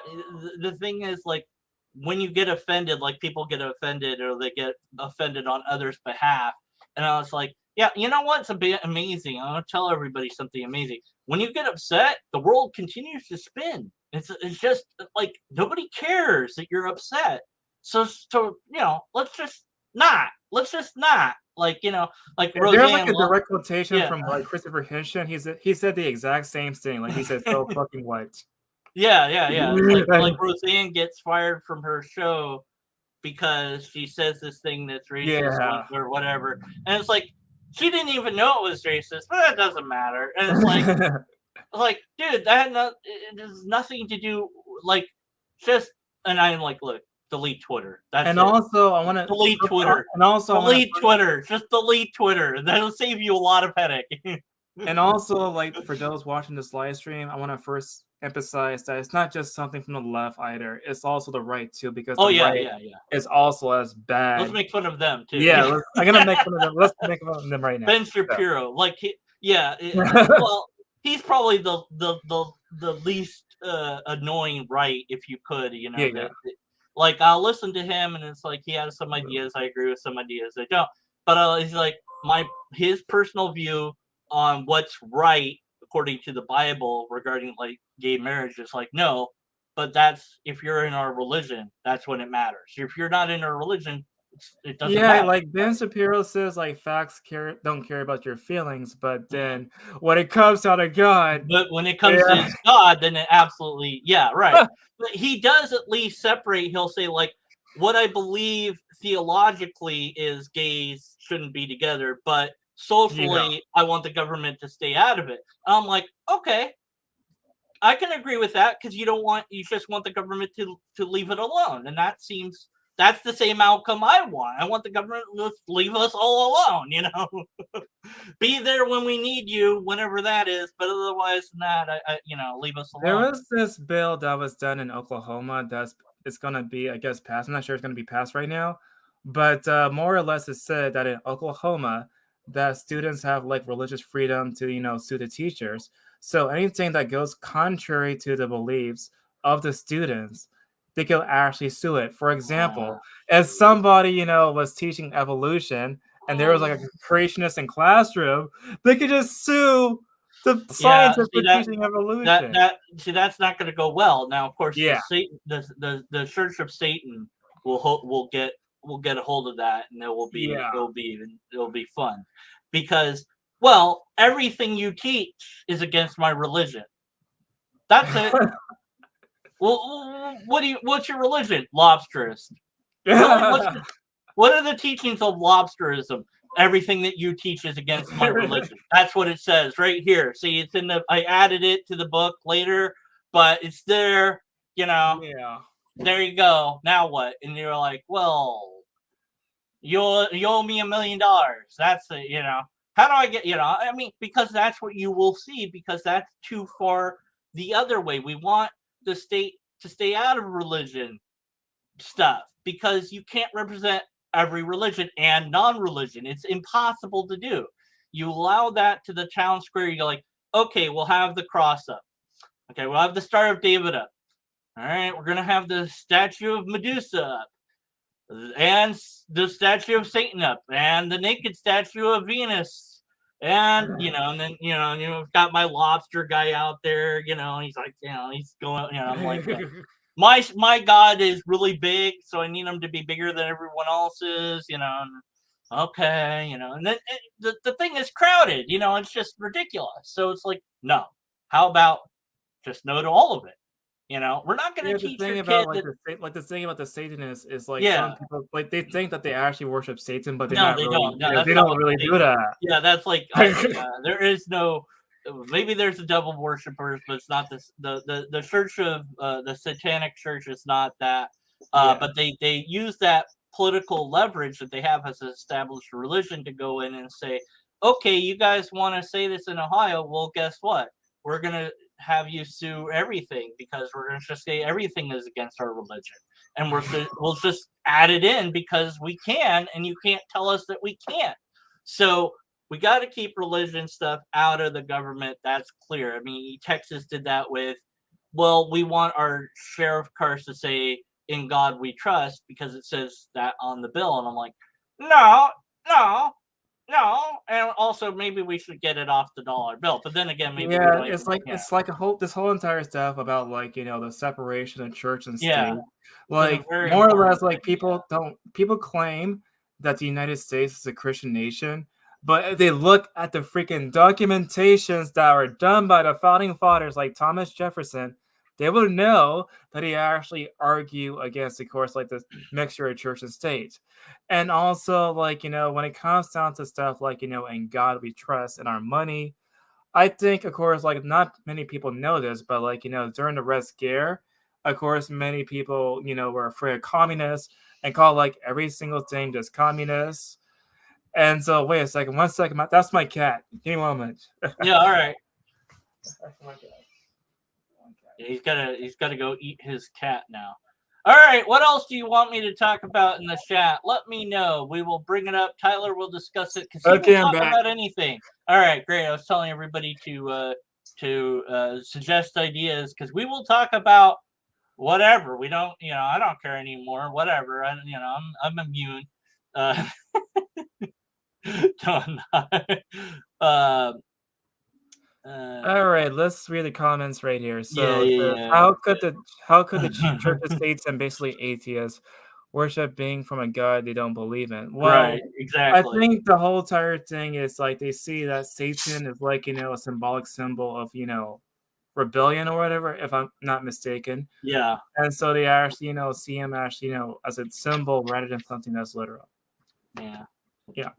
the thing is, like, when you get offended, like people get offended or they get offended on others' behalf. And I was like, yeah, you know what's a bit amazing? I'm going to tell everybody something amazing. When you get upset, the world continues to spin. It's just like nobody cares that you're upset. So let's just not. like like There's like Roseanne. a direct quotation Yeah, from like Christopher Hitchens. He said the exact same thing. Like he said, "So fucking what?" yeah. It's like Roseanne gets fired from her show because she says this thing that's racist or whatever, and it's like she didn't even know it was racist, but that doesn't matter. And it's like, dude, it has nothing to do, like, just, and I'm like, look, delete Twitter. That's And it. also, I want to Delete Twitter. And also, delete Twitter. Just delete Twitter. That'll save you a lot of headache. And also, like, for those watching this live stream, I want to first emphasize that it's not just something from the left either. It's also the right too, because the right is also as bad. Let's make fun of them too. Yeah, I'm gonna make fun of them. Let's make fun of them right now. Ben Shapiro, like, well, he's probably the least annoying right, if you could, like, I'll listen to him, and it's like he has some ideas I agree with, some ideas I don't. But he's like, his personal view on what's right according to the Bible regarding like gay marriage is like, no, but that's if you're in our religion, that's when it matters. If you're not in our religion, it doesn't matter. Like Ben Shapiro says, like, facts don't care about your feelings, but then when it comes out of God, but when it comes to God, then it absolutely, right. But he does at least separate. He'll say, like, what I believe theologically is gays shouldn't be together, but socially, I want the government to stay out of it. I'm like, okay, I can agree with that, because you just want the government to leave it alone, and that's the same outcome I want. I want the government to leave us all alone, be there when we need you, whenever that is, but otherwise not, leave us alone. There was this bill that was done in Oklahoma it's gonna be, I guess, passed. I'm not sure it's gonna be passed right now, but more or less it said that in Oklahoma that students have like religious freedom to sue the teachers. So anything that goes contrary to the beliefs of the students, they can actually sue it. For example, if somebody was teaching evolution and there was like a creationist in classroom, they could just sue the scientists for teaching evolution. That's not going to go well. Now, of course, the Church of Satan will get a hold of that, and it'll be fun, because, well, everything you teach is against my religion. That's it. Well, what's your religion? Lobsterist. Really? What are the teachings of lobsterism? Everything that you teach is against my religion. That's what it says right here. See, it's I added it to the book later, but it's there, Yeah. There you go. Now what? And you're like, well, you owe me $1 million. That's it, How do I get, I mean, because that's what you will see, because that's too far the other way. We want the state to stay out of religion stuff, because you can't represent every religion and non-religion. It's impossible to do. You allow that to the town square, you're like, okay, we'll have the cross up. Okay, we'll have the Star of David up. All right, we're gonna have the statue of Medusa up, and the statue of Satan up, and the naked statue of Venus, and and then I've got my lobster guy out there, and he's like, he's going, I'm like, my God is really big, so I need him to be bigger than everyone else's, okay, and then the thing is crowded, it's just ridiculous. So it's like, no, how about just no to all of it? We're not going to teach your kid the thing about the Satanists is like, some people, like, they think that they actually worship Satan, but they don't really do that. Yeah, that's like there is no. Maybe there's the devil worshippers, but it's not the church of the satanic church is not that. But they use that political leverage that they have as an established religion to go in and say, okay, you guys want to say this in Ohio? Well, guess what? We're gonna have you sue everything, because we're gonna just say everything is against our religion, and we'll just add it in because we can, and you can't tell us that we can't. So we got to keep religion stuff out of the government. That's clear. I mean, Texas did that with, well, we want our sheriff cars to say, in God we trust, because it says that on the bill. And I'm like, no. And also, maybe we should get it off the dollar bill. But then again, maybe it's like this whole entire stuff about, like, the separation of church and state. Like, more or less, like, people claim that the United States is a Christian nation, but if they look at the freaking documentations that were done by the founding fathers like Thomas Jefferson, they would know that he actually argued against, of course, like this mixture of church and state. And also, like, when it comes down to stuff like, in God we trust and our money, I think, of course, like not many people know this, but like, during the Red Scare, of course, many people, were afraid of communists and called like every single thing just communist. And so, wait a second, 1 second, that's my cat. Give me 1 moment. Yeah, all right. That's my cat. Yeah, he's gotta go eat his cat now. All right, what else do you want me to talk about in the chat? Let me know. We will bring it up. Tyler will discuss it because he will talk about anything. All right, great. I was telling everybody to suggest ideas because we will talk about whatever. We don't, I don't care anymore. Whatever. I'm immune. All right, let's read the comments right here. So, yeah. how could the church of states and basically atheists worship being from a god they don't believe in? Well, Right, I exactly. think the whole entire thing is like they see that Satan is like a symbolic symbol of rebellion or whatever, if I'm not mistaken. Yeah. And so they actually see him actually as a symbol rather than something that's literal. Yeah. Yeah.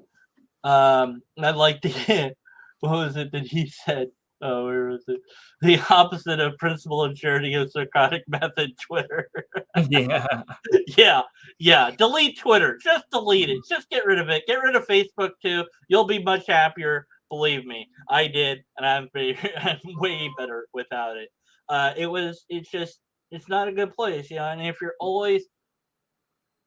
I like the what was it that he said? Oh, where was it? The opposite of principle and charity is Socratic method, Twitter. Yeah. Yeah. Delete Twitter. Just delete it. Just get rid of it. Get rid of Facebook too. You'll be much happier. Believe me, I did, and I'm way better without it. It's not a good place, And if you're always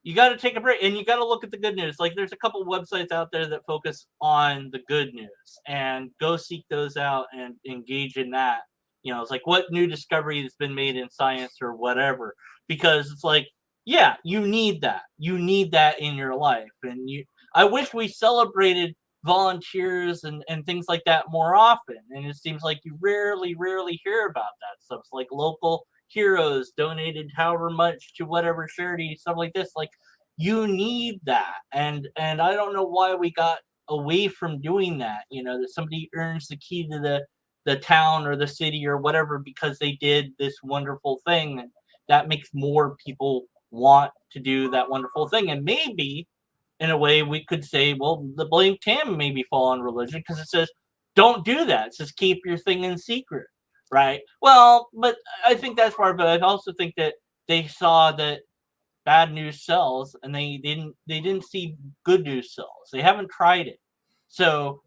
you got to take a break and you got to look at the good news. Like there's a couple websites out there that focus on the good news and go seek those out and engage in that. It's like what new discovery has been made in science or whatever, because it's like, yeah, you need that. You need that in your life. And I wish we celebrated volunteers and things like that more often. And it seems like you rarely hear about that stuff. It's like local heroes donated however much to whatever charity, stuff like this. Like you need that, and I don't know why we got away from doing that. That somebody earns the key to the town or the city or whatever because they did this wonderful thing, and that makes more people want to do that wonderful thing. And maybe in a way we could say, well, the blame can maybe fall on religion because it says don't do that. It says keep your thing in secret. Right. Well, but I think that's part of it. I also think that they saw that bad news sells, and they didn't see good news sells. They haven't tried it, so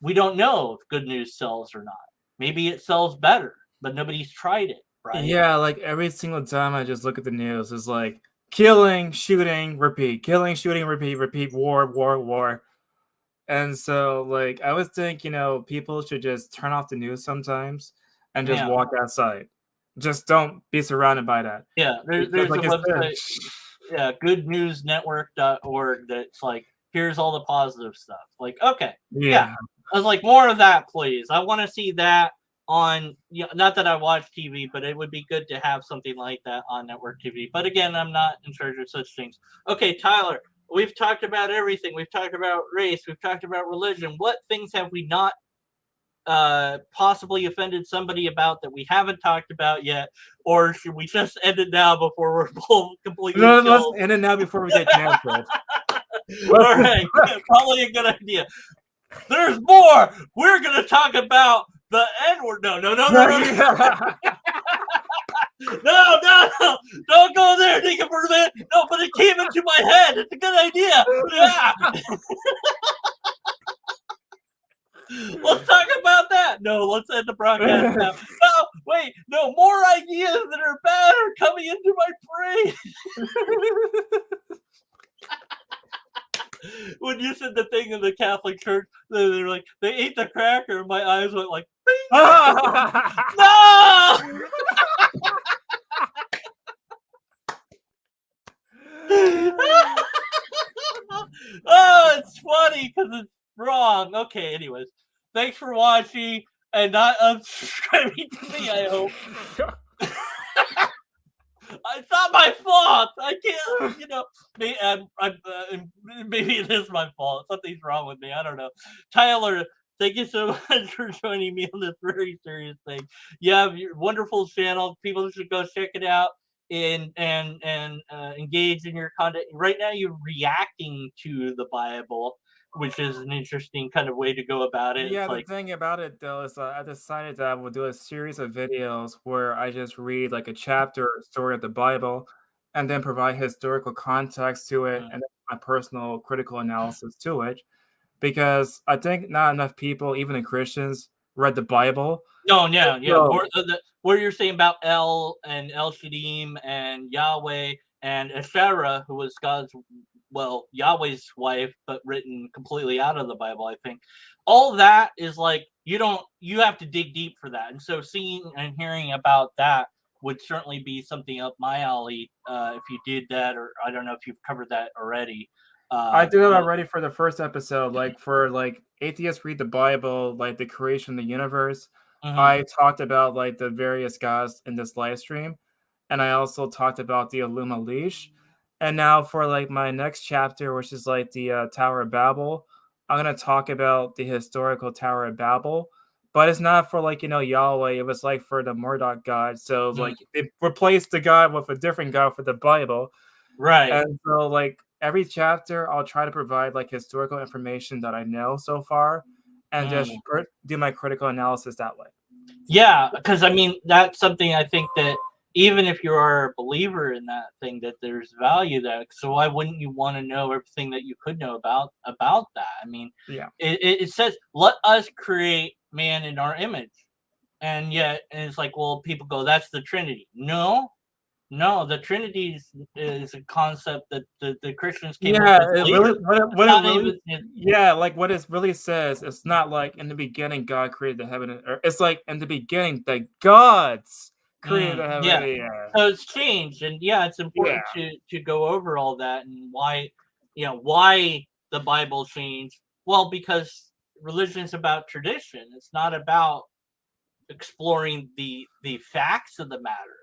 we don't know if good news sells or not. Maybe it sells better, but nobody's tried it. Right. Yeah, like every single time I just look at the news, it's like killing, shooting, repeat, killing, shooting, repeat, war. And so, like, I would think, people should just turn off the news sometimes and just walk outside. Just don't be surrounded by that. Yeah, there's like a website, goodnewsnetwork.org that's like, here's all the positive stuff. Like, okay, yeah. I was like, more of that, please. I want to see that on, not that I watch TV, but it would be good to have something like that on network TV. But again, I'm not in charge of such things. Okay, Tyler, we've talked about everything. We've talked about race. We've talked about religion. What things have we not possibly offended somebody about that we haven't talked about yet? Or should we just end it now before we're both completely killed? Let's end it now before we get canceled. All right, probably a good idea. There's more. We're going to talk about the N-word. No. No. Don't go there, deconversion. No, but it came into my head. It's a good idea. Yeah. Let's talk about that. No, let's end the broadcast now. No, wait. No, more ideas that are bad are coming into my brain. When you said the thing in the Catholic Church, they're like, they ate the cracker. My eyes went like, no! Oh, it's funny because it's wrong. Okay, anyways. Thanks for watching and not unsubscribing to me, I hope. It's not my fault. I can't, maybe it is my fault. Something's wrong with me. I don't know. Tyler, thank you so much for joining me on this very serious thing. You have your wonderful channel. People should go check it out and engage in your content. Right now, you're reacting to the Bible, which is an interesting kind of way to go about it. Yeah, It's the like, thing about it though is I decided that I will do a series of videos where I just read like a chapter or story of the Bible and then provide historical context to it and then my personal critical analysis to it. Because I think not enough people, even the Christians, read the Bible. no, yeah, yeah. So What you're saying about El Shadim and Yahweh and Asherah, who was Yahweh's wife, but written completely out of the Bible, I think. All that is like you have to dig deep for that. And so seeing and hearing about that would certainly be something up my alley if you did that, or I don't know if you've covered that already. I did it But already for the first episode. Like for like atheists read the Bible, like the creation of the universe. mhm. I talked about like the various gods in this live stream, and I also talked about the Illuma leash. And now for like my next chapter, which is like the Tower of Babel, I'm gonna talk about the historical Tower of Babel. But it's not for like Yahweh. It was like for the Murdoch god. So Mm, like they replaced the god with a different god for the Bible. right. And so, like, every chapter, I'll try to provide, like, historical information that I know so far and just Mm. do my critical analysis that way. Yeah, because I mean that's something I think that even if you are a believer in that thing, that there's value there. So why wouldn't you want to know everything that you could know about that? I mean, Yeah. it says let us create man in our image, and yet and it's like, well, people go, that's the Trinity. No, no, the Trinity is a concept that the Christians came up Yeah, with it really later. It's what it not really even. yeah, like, what it really says, it's not like, "In the beginning, God created the heaven and earth." It's like, "In the beginning, the gods created the heaven Yeah. and the earth." So it's changed, and yeah, it's Yeah. important to go over all that and why the Bible changed. Well, because religion is about tradition. It's not about exploring the facts of the matter.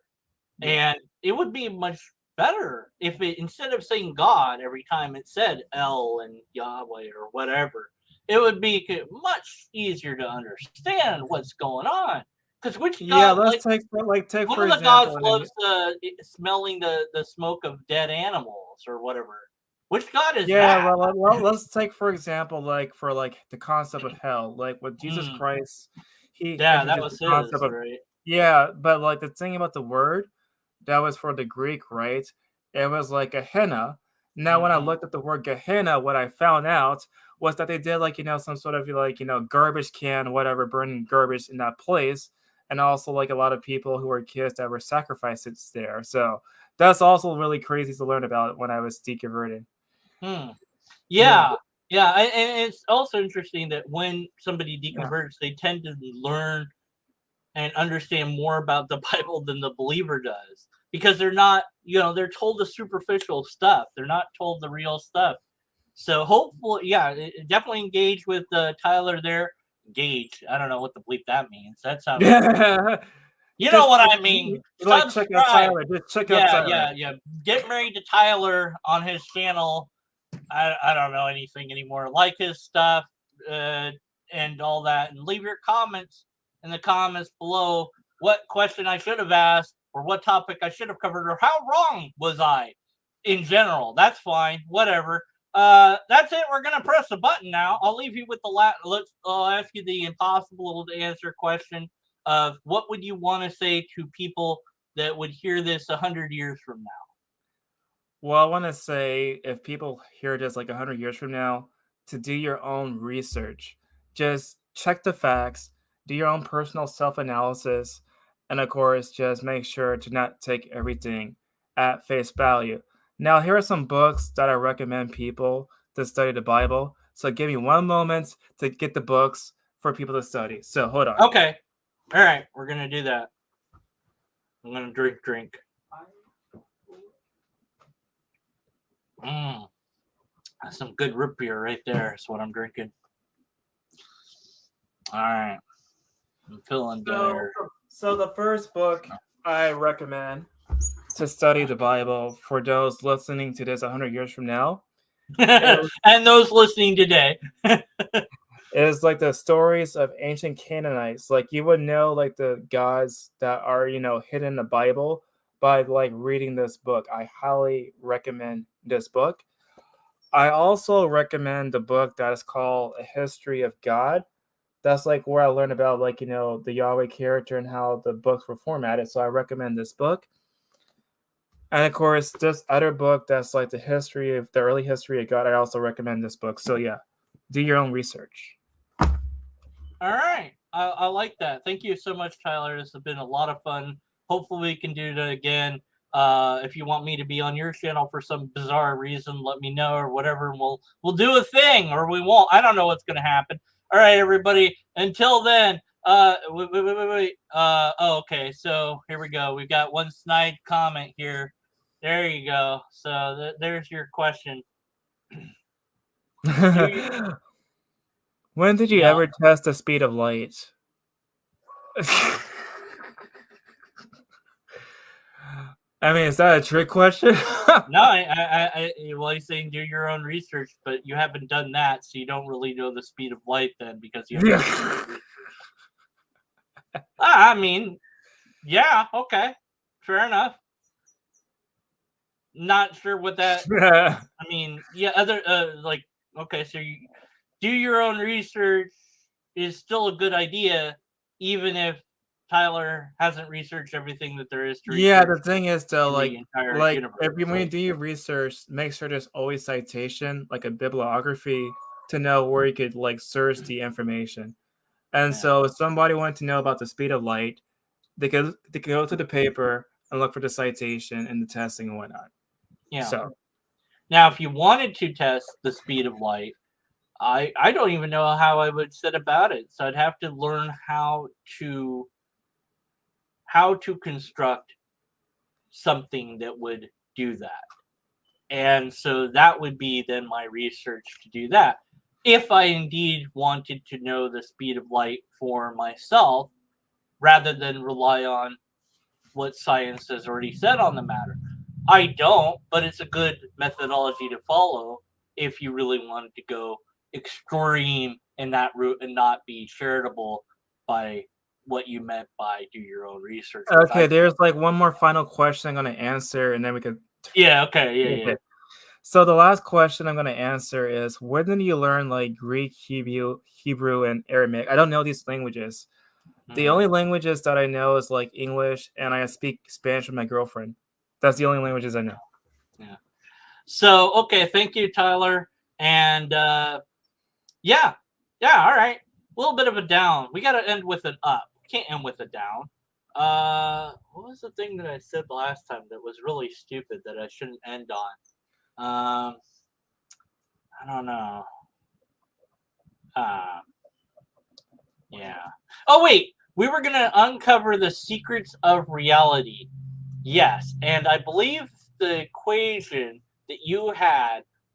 Yeah. And it would be much better if it instead of saying God every time it said El and Yahweh or whatever, it would be much easier to understand what's going on. Because which Yeah, God, let's like take, one for of the gods example, loves smelling the smoke of dead animals or whatever. Which god is yeah, that? let's take, for example, like, for, like, the concept of hell, like, with Jesus Mm, Christ, he yeah, that introduced the was concept his, of right? yeah, but, like, the thing about the word, that was for the Greek, right? It was like Gehenna. Now, when I Hmm. looked at the word Gehenna, what I found out was that they did, like, some sort of, like, garbage can, whatever, burning garbage in that place, and also, like, a lot of people who were kids that were sacrifices there, so that's also really crazy to learn about when I was deconverting. Hmm. Yeah. Yeah, yeah, and it's also interesting that when somebody Yeah. deconverts, they tend to learn and understand more about the Bible than the believer does because they're not, they're told the superficial stuff. They're not told the real stuff. So hopefully, yeah, definitely engage with Tyler there. Engage. I don't know what the bleep that means. That sounds. You know Just, what I mean. like, check out Subscribe. Tyler, just check out Yeah, Tyler. yeah, yeah. Get married to Tyler on his channel. I don't know anything anymore. Like his stuff and all that, and leave your comments in the comments below. What question I should have asked, or what topic I should have covered, or how wrong was I in general. That's fine. Whatever. That's it. We're gonna press a button now. I'll leave you with the I'll ask you the impossible to answer question of what would you want to say to people that would hear this 100 years from now. Well, I want to say if people hear this like 100 years from now, to do your own research. Just check the facts, do your own personal self analysis, and of course, just make sure to not take everything at face value. Now, here are some books that I recommend people to study the Bible. So, give me one moment to get the books for people to study. So, hold on. Okay. All right. We're gonna do that. I'm gonna drink. That's some good root beer right there. That's what I'm drinking. All right. I'm feeling So, better. so the first book I recommend to study the Bible for those listening to this 100 years from now. It And those listening today. is like the stories of ancient Canaanites. Like you would know like the gods that are, hidden in the Bible by like reading this book. I highly recommend this book. I also recommend the book that is called A History of God. That's like where I learned about like, the Yahweh character and how the books were formatted. So I recommend this book. And of course, this other book that's like the early history of God. I also recommend this book. So yeah, do your own research. All right. I like that. Thank you so much, Tyler. This has been a lot of fun. Hopefully we can do that again. If you want me to be on your channel for some bizarre reason, let me know or whatever. And we'll do a thing, or we won't. I don't know what's going to happen. All right, everybody. Until then, wait. Okay. So here we go. We've got one snide comment here. There you go. So there's your question. When did you ever test the speed of light? I mean, is that a trick question? No, well, he's saying do your own research, but you haven't done that, so you don't really know the speed of light then because you haven't done your research. I mean, yeah, okay, fair enough. Not sure what that. I mean, yeah, okay, so you do your own research is still a good idea, even if Tyler hasn't researched everything that there is to research. Yeah, the thing is though, when you do your research, make sure there's always citation, like a bibliography, to know where you could like search the information. And so if somebody wanted to know about the speed of light, they could go to the paper and look for the citation and the testing and whatnot. Yeah. So now, if you wanted to test the speed of light, I don't even know how I would set about it. So I'd have to learn how to construct something that would do that. And so that would be then my research to do that. If I indeed wanted to know the speed of light for myself, rather than rely on what science has already said on the matter. I don't, but it's a good methodology to follow if you really wanted to go extreme in that route and not be charitable by what you meant by do your own research. Okay, there's like one more final question I'm going to answer, and then we could. Yeah. Okay. Yeah. So the last question I'm going to answer is: when did you learn like Greek, Hebrew, and Aramaic? I don't know these languages. The only languages that I know is like English, and I speak Spanish with my girlfriend. That's the only languages I know. Yeah. So okay, thank you, Tyler, and yeah. All right. A little bit of a down. We got to end with an up. We can't end with a down. What was the thing that I said last time that was really stupid that I shouldn't end on? I don't know. Yeah. Oh wait, we were gonna uncover the secrets of reality. Yes, and I believe the equation that you had